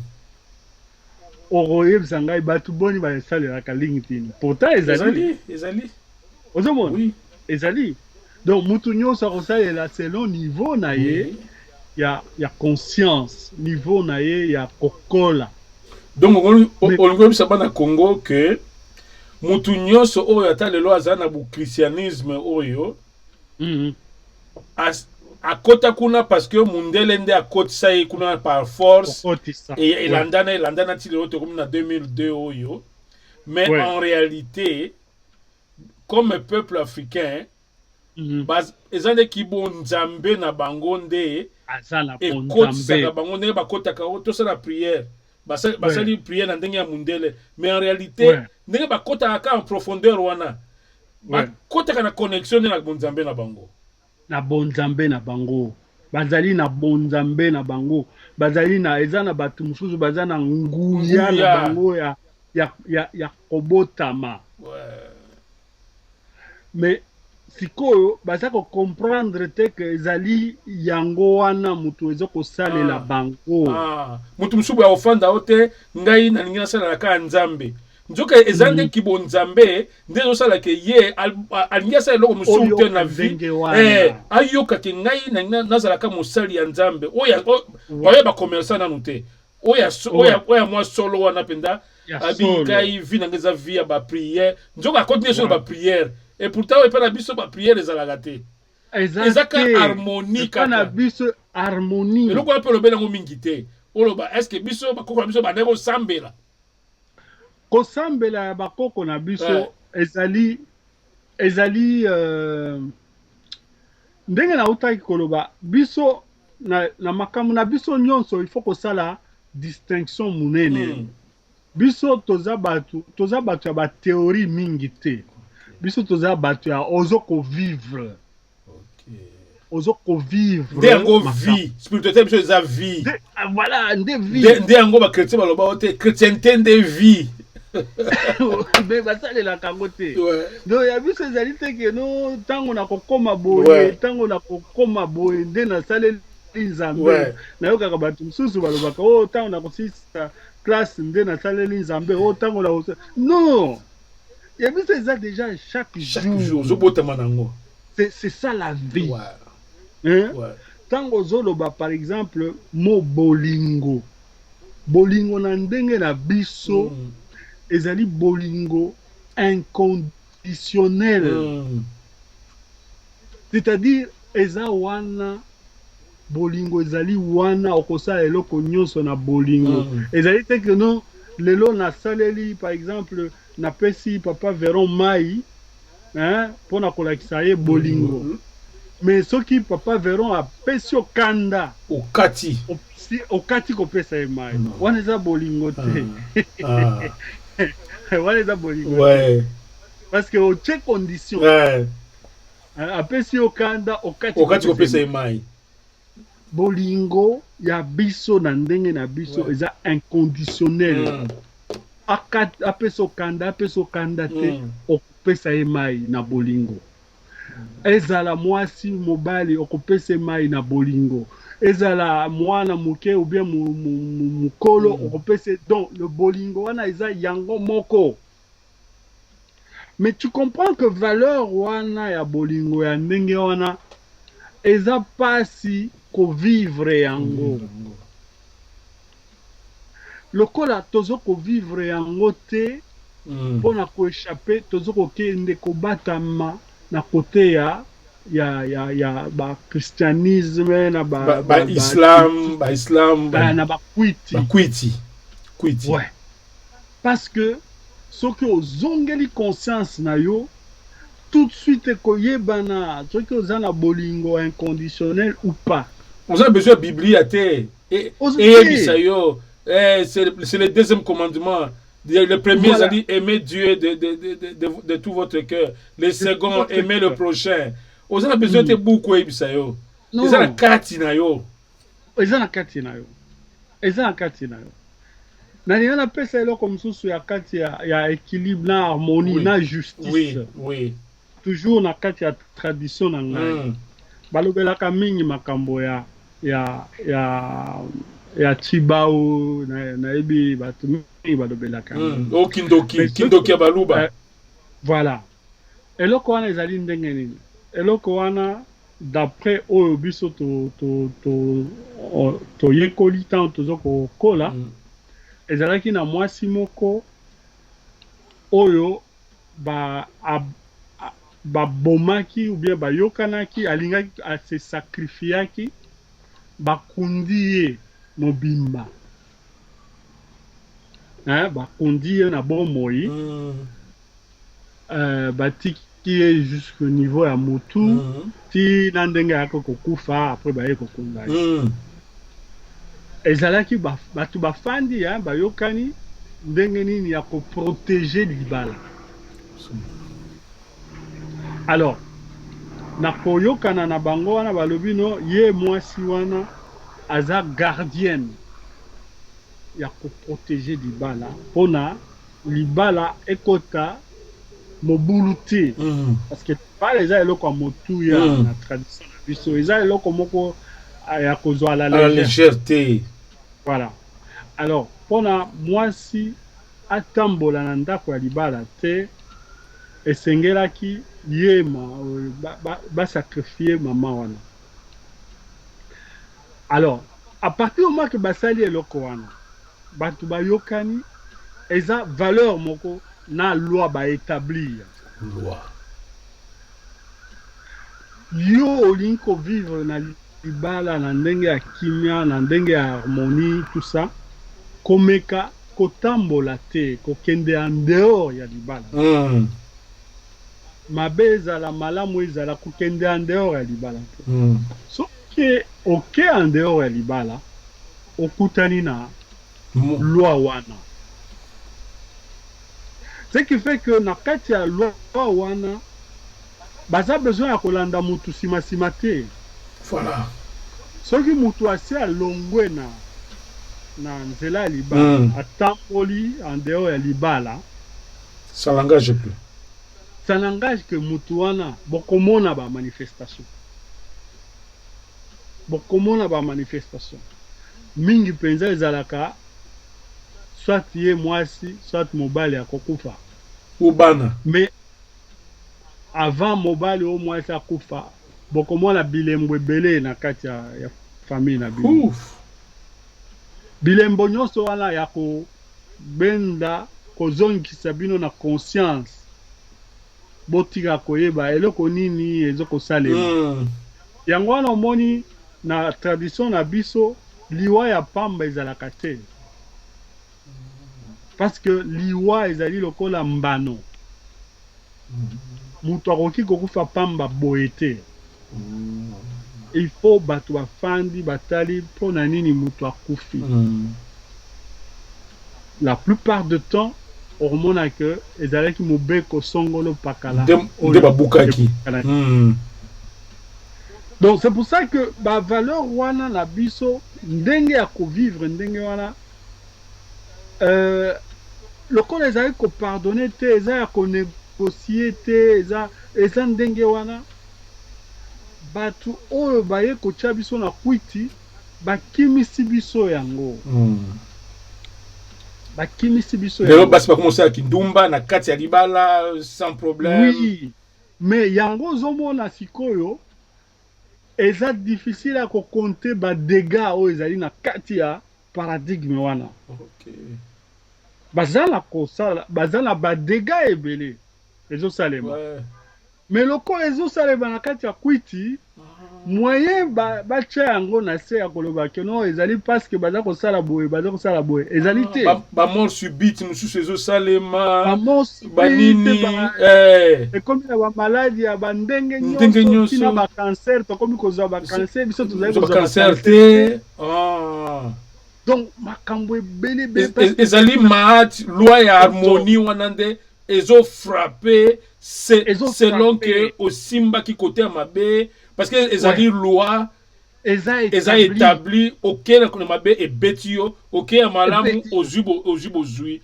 Oroyebisa ngai batu boni ba esalelaka LinkedIn. Pourtant ezali. Ozomona?
Oui.
Ezali. Donc mutu nyonso akosalela selon niveau na ye. Ya conscience, niveau na ye ya kokola.
Donc on saba na Congo que mutu nyonso oyo ata lelo aza na bu christianisme oyo akota kuna parce que mundele nde akotisa ye kuna par force et landana ti lelo to comme na 2002 oyo. Mais en réalité comme peuple africain ezande kibo nzambe na bango nde ekotisa bango ndenge bakotaka tosala prière basali prière na ndenge ya mundele, mais en réalité ndenge bakotaka en profondeur wana bakotaka na connexion na bonzambe na bango,
bazali na bonzambe na bango, bazali na eza na batu mususu baza na nguya na bango ya kobotama. Mais sikoyo baza ko comprendre te que ezali yango wana mutu ezo ko salela bango.
Mutu musubu ya ofanda ote ngai na ningi na sala la ka nzambe. Njoka ezande kibo nzambe ndezo sala ke ye alingi sala loko musubu te na vie. Ayoka ke ngai na nazala ka musali ya nzambe. Oya ba commerçant na nute. Oya moi solo wana penda abikai vi na ngeza via ba prière. Njoka continue sur ba prière. Et pourtant il pas biso ba prière ezalaka te. Ezaka harmonie
kana biso harmonie.
Et loko ape lo bela ngo mingi te. Oloba est-ce que biso ba koko biso ba ndeko sambela.
Ko sambela ba koko na biso ezali ndenge na utaki koloba biso na makamu na biso nyonso il faut ko sala distinction munene. biso toza batu ya ba théorie mingi te. Biso toza batu ya ozo ko vivre. Ozo ko vivre.
Nde yango vie, spiritualité biso eza vie.
Voilà, nde vie.
Nde yango ba chrétien baloba ote chrétienté nde vie.
Mais basalela kango te.
Ouais.
Donc ya biso ezali te ke no tango na kokoma boye, tango na kokoma boye nde na saleli Nzambe. Na yoka bato msusu balobaka oh tango na kosisa classe nde na saleli Nzambe, oh tango na non. Ya biso eza déjà chaque jour. C'est ça la vie. Hein? Tango zoloba par exemple mo bolingo. Bolingo na ndenge na biso ezali bolingo inconditionnel. C'est-à-dire eza wana bolingo ezali wana okosala eloko nyonso na bolingo. Ezali te que non lelo na saleli par exemple na pesi papa Veron mai hein pona kolakisa ye bolingo. Mais soki papa Veron a pesi okanda
okati
kopesa ye mai. Wana eza bolingo te. Wana eza bolingo.
Ouais.
Parce que au check condition. Apesi okanda okati
kopesa ye mai.
Bolingo ya biso na ndenge na biso eza inconditionnel. Apesi okanda te okopesa ye mai na bolingo. Ezala mwasi mobali okopesa mai na bolingo. Ezala mwana muke ou bien mukolo okopesa. Donc le bolingo wana eza yango moko. Mais tu comprends que valeur wana ya bolingo ya ndenge wana eza pasi ko vivre yango. Lokola tozo ko vivre yango te pona ko échapper tozo ko kende ko batama na côté ya ba christianisme na ba
islam
na ba
kwiti.
Ouais. Parce que ce que ozongeli conscience na yo tout de suite koyebana ce que ozana bolingo inconditionnel ou pas.
On a besoin de Bible à terre. Et c'est le deuxième commandement. Le premier, ça dit aimer Dieu de tout votre cœur. Le second, aimer le prochain. On a besoin de beaucoup de Bisayo. Ils ont la carte na yo.
Ils ont la carte na yo. Ils ont la carte na yo. Nani on appelle ça comme sous ya carte ya équilibre, na harmonie, na justice.
Oui.
Toujours na carte ya tradition na ngai. Balobelaka mingi makambo ya Chibao na ebi batu mingi balobelaka.
Kindoki ya baluba.
Voilà. Eloko wana ezali ndenge nini? Eloko wana d'après oyo biso to yekoli tant tozo kokola ezalaki na mwasi moko oyo bomaki ou bien bayokanaki alingaki se sacrifiaki bakundi ye mobimba bakundi ye na bomoi batiki ye jusqu'au niveau ya mutu ti na ndenge yako kokufa après baye kokunda ye ezalaki batu bafandi bayokani ndenge nini ya koprotéger libala. Alors na koyokana na bango wana balobi no ye mwasi wana aza gardienne ya koprotéger libala pona libala ekota mobulu te parce que pas eza eloko motu ya na tradition na biso eza eloko moko ya kozwa la
légèreté.
Voilà. Alors pona mwasi atambola na ndako ya libala te esengelaki ye sacrifier mama wana. Alors à partir du moment que basali eloko wana batu bayokani eza valeur moko na loi ba établir
loi
yo olingi ko vivre na libala na ndenge ya kimia na ndenge ya harmonie tout ça komeka kotambola te kokende en dehors ya libala mabe ezala malamu ezala kokende en dehors ya libala te soki oke en dehors ya libala okutani na loi wana Ce qui fait que na kati ya loi wana baza besoin ya kolanda mutu sima te.
Voilà.
Soki mutu asi alongwe na nzela ya libala atamboli en dehors ya libala,
Ça n'engage plus.
ça n'engage que mutu wana bokomona ba manifestation. Bokomona ba manifestation. Mingi penza ezalaka soit ye mwasi soit mobali akokufa.
Ubana.
Mais avant mobali o mwasi akufa, bokomona bilembo ebele na kati ya famille na bino.
Ouf.
Bilembo nyonso wana ya kobenda kozongisa bino na conscience, botika koyeba eloko nini ezokosalema. Yango wana omoni na tradition na biso liwa ya pamba ezalaka te, parce que liwa ezali lokola mbano. Mutu akoki kokufa pamba boye te. Il faut bato bafandi batali mpona nini mutu akufi. La plupart du temps omona que ezalaki mobeko songolo pakala
de babukaki.
Donc c'est pour ça que ba valeur wana na biso ndenge ya ko vivre ndenge wana lokola ezali ko pardonner te, eza ya ko négocier te, eza ndenge wana batu oyo baye kotia biso na kwiti bakimisi biso yango. Bakimisi biso yango.
Lelo basi bakomensa ya kindumba na kati ya libala sans problème.
Oui, mais yango ozomona sikoyo eza difficile à compter ba dégâts oyo ezali na kati ya paradigme wana.
OK.
Bazala kosala, bazala ba dégâts ebele ezosalema.
Ouais.
Mais loko ezosalema na kati ya kwiti moyen batia yango na se ya koloba ke non ezali parce que baza kosala boye, baza kosala boye ezali te.
Ba mort subite mususu ezosalema.
Ba mort subite
banini
comme ba maladie ya ba ndenge nyonso tina ba cancer to comme kozwa ba cancer biso tozali kozwa ba cancer te. Donc makambo ebele
ezali maat loi ya harmonie wana nde ezo frapper selon que osimba ki côté ya mabe parce que ezali loi eza établi auquel na mabe ebeti yo auquel ya malamu ozui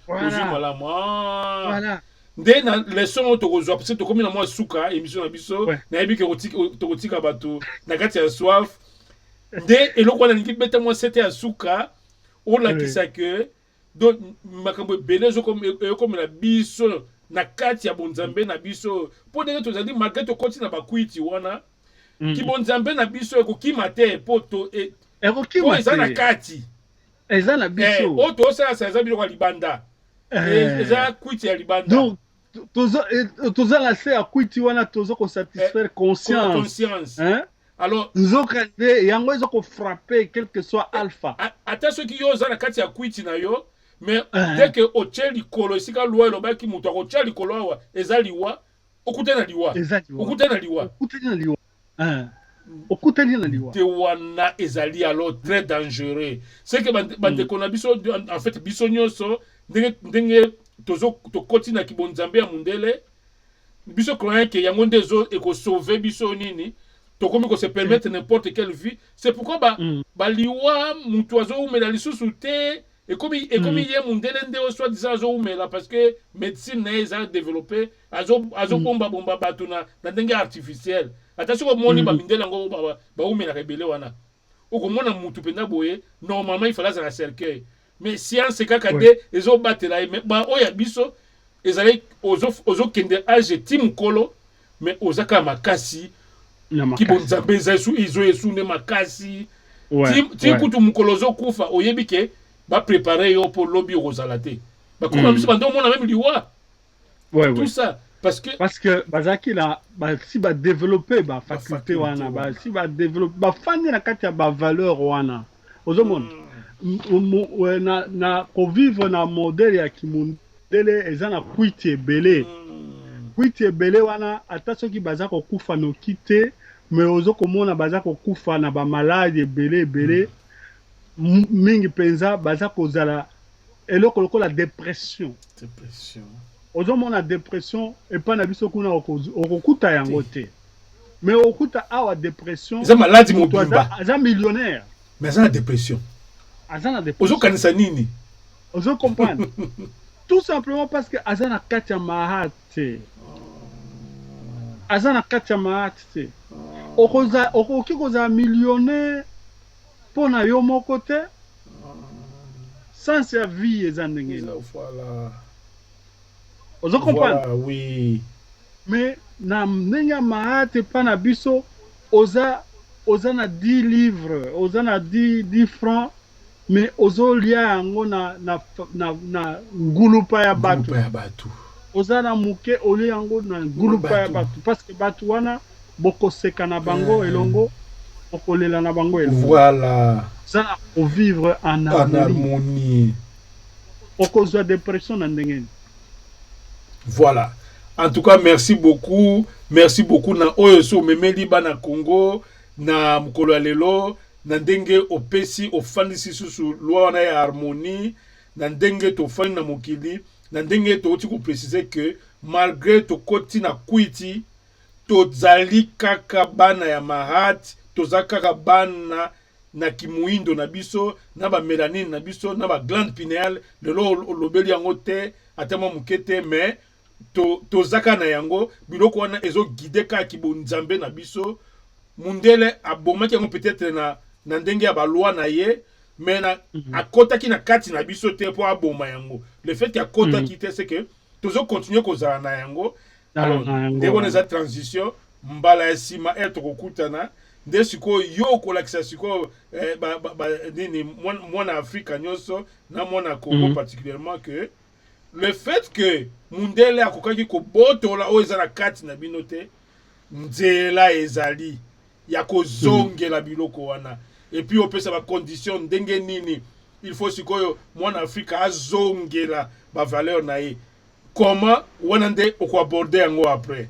malamu.
Voilà.
Nde na leçon oyo tokozwa parce que tokomi na mwa suka émission na biso nayebi ke tokotika bato na kati ya soif nde eloko wana lingi beta mwa sete ya suka olakisa ke donc makambo ebele ezokomi na biso na kati ya bonzambe na biso mpo ndenge tozali malgré tokoti na bakwiti wana ki bonzambe na biso ekokima te po eza na kati
eza na biso
oyo tozosalasa eza biloko ya libanda eza kwiti ya libanda.
Donc toza na se ya kwiti wana toza kosatisfaire conscience.
Alors
nzoka nde yango eza kofrappe quel que soit alpha
ata soki yo oza na kati ya kwiti na yo mais dès que otie likolo esika lwa elobaki moto akotia likolo awa eza liwa okutani na liwa te wana ezali alors très dangereux. C'est que bandeko na biso en fait biso nyonso ndenge tokoti na kibonzambe ya mundele biso croyant que yango nde ekosauve biso nini tokomi ko se permettre n'importe quelle vie. C'est pourquoi baliwa mutu azoumela lisusu te ekomi ye mundele nde soit disant azoumela parce que médecine na eza développé azobomba bato na ndenge artificielle. Attention ko moni bamindele yango baumela rebele wana okomona mutu penda boye normalement il fallait un cercueil mais science kaka de ezobatela mais oya biso ezali ozokende age timukolo mais ozaka makasi ki bonzambe ezo makasi ti kutu mukolo ozokufa oyebi ke baprépare yo mpo lobi okozala te bakoma biso bando omona même liwa tout ça parce que
bazaki na si badéveloppe bafaculté wana si badéveloppe bafandi na kati ya bavaleur wana ozomona na kovivre na modele ya kimundele eza na kwiti ebele kwiti ebele wana ata soki baza kokufa noki te mais ozokomona baza kokufa na bamaladi ebele mingi mpenza baza kozala eloko lokola dépression ozomona dépression epa na biso kuna okokuta yango te. Mais okuta awa dépression
eza maladi
moto
mobimba
aza millionnaire
mais aza na dépression
aza na dépression
ozokanisa nini
ozo comprendre tout simplement parce que aza na kati ya mahate te aza na kati ya mahate te okoki kozala millionnaire mpo na yo moko te sans ya vie eza ndenge nini
voilà
ozo comprendre
voilà, oui
mais na ndenge ya mahate mpa na biso oza na 10 livres oza na 10 francs mais ozolia yango na ngulupa ya bato oza na moke olia yango na ngulupa ya bato parce que bato wana bokoseka na bango elongo bokolela na bango elongo
voilà
oza na kovivre en harmonie okozwa dépression na ndenge nini.
Voilà. En tout cas, merci beaucoup. Merci beaucoup na oyo so memeli bana Congo na mukolo lelo na ndenge opesi ofandisi susu loi na ya harmonie na ndenge to fani na mokili na ndenge to oti ko préciser que malgré to koti na kuiti to zali kaka bana ya mahat to zakaka bana na kimuindo na biso na ba mélanine na biso na ba glande pinéale lelo lobeli yango te atema mukete mais to zaka na yango biloko wana ezo guider ka kibonzambe na biso mundele abomaki yango peut-être na ndenge ya baloi na ye mais na akotaki na kati na biso te po aboma yango le fait ya kotaki te c'est que tozo continuer kozala na yango alors ndeko neza transition mbala ya sima tokokutana nde sikoyo yo kolakisa sikoyo nini mwana Afrika nyonso na mwana Congo particulièrement que le fait que mundele akokaki kobotola oyo eza na kati na bino te nzela ezali ya kozongela biloko wana et puis opesa ba condition ndenge nini il faut sikoyo mwana Afrika azongela ba valeur na ye comment wana nde okoaborder yango après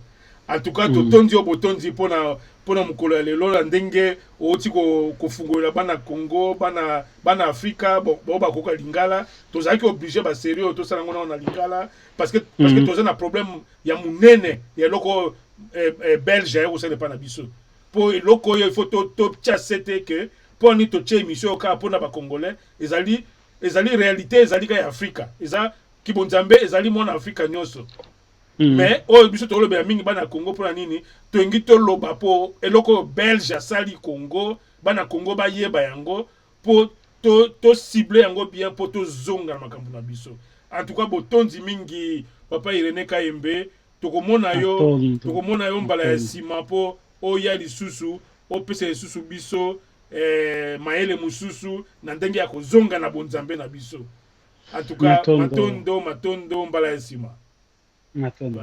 en tout cas totondi obotondi mpona mokolo ya lelo na ndenge oti kofungolela bana Congo bana Afrika bo bakoka lingala tozalaki obligé ba sérieux tosala ngo na lingala parce que toza na problème ya munene ya loko belge ya kosala pa na biso po eloko oyo il faut to chassete que po ni to che émission ka pona ba congolais ezali réalité ezali ka ya Afrika eza kibonzambe ezali mona Afrika nyonso mais oyo biso tolobela mingi bana Congo pona nini toengi toloba po eloko belge asali Congo bana Congo bayeba yango po to cibler yango bien po to zonga na makambo na biso en tout cas botondi mingi papa Irene Kayembe tokomona yo mbala ya sima po oya lisusu opesa lisusu biso maele mususu na ndenge ya kozonga na bonzambe na biso en tout cas matondo mbala ya sima
matondo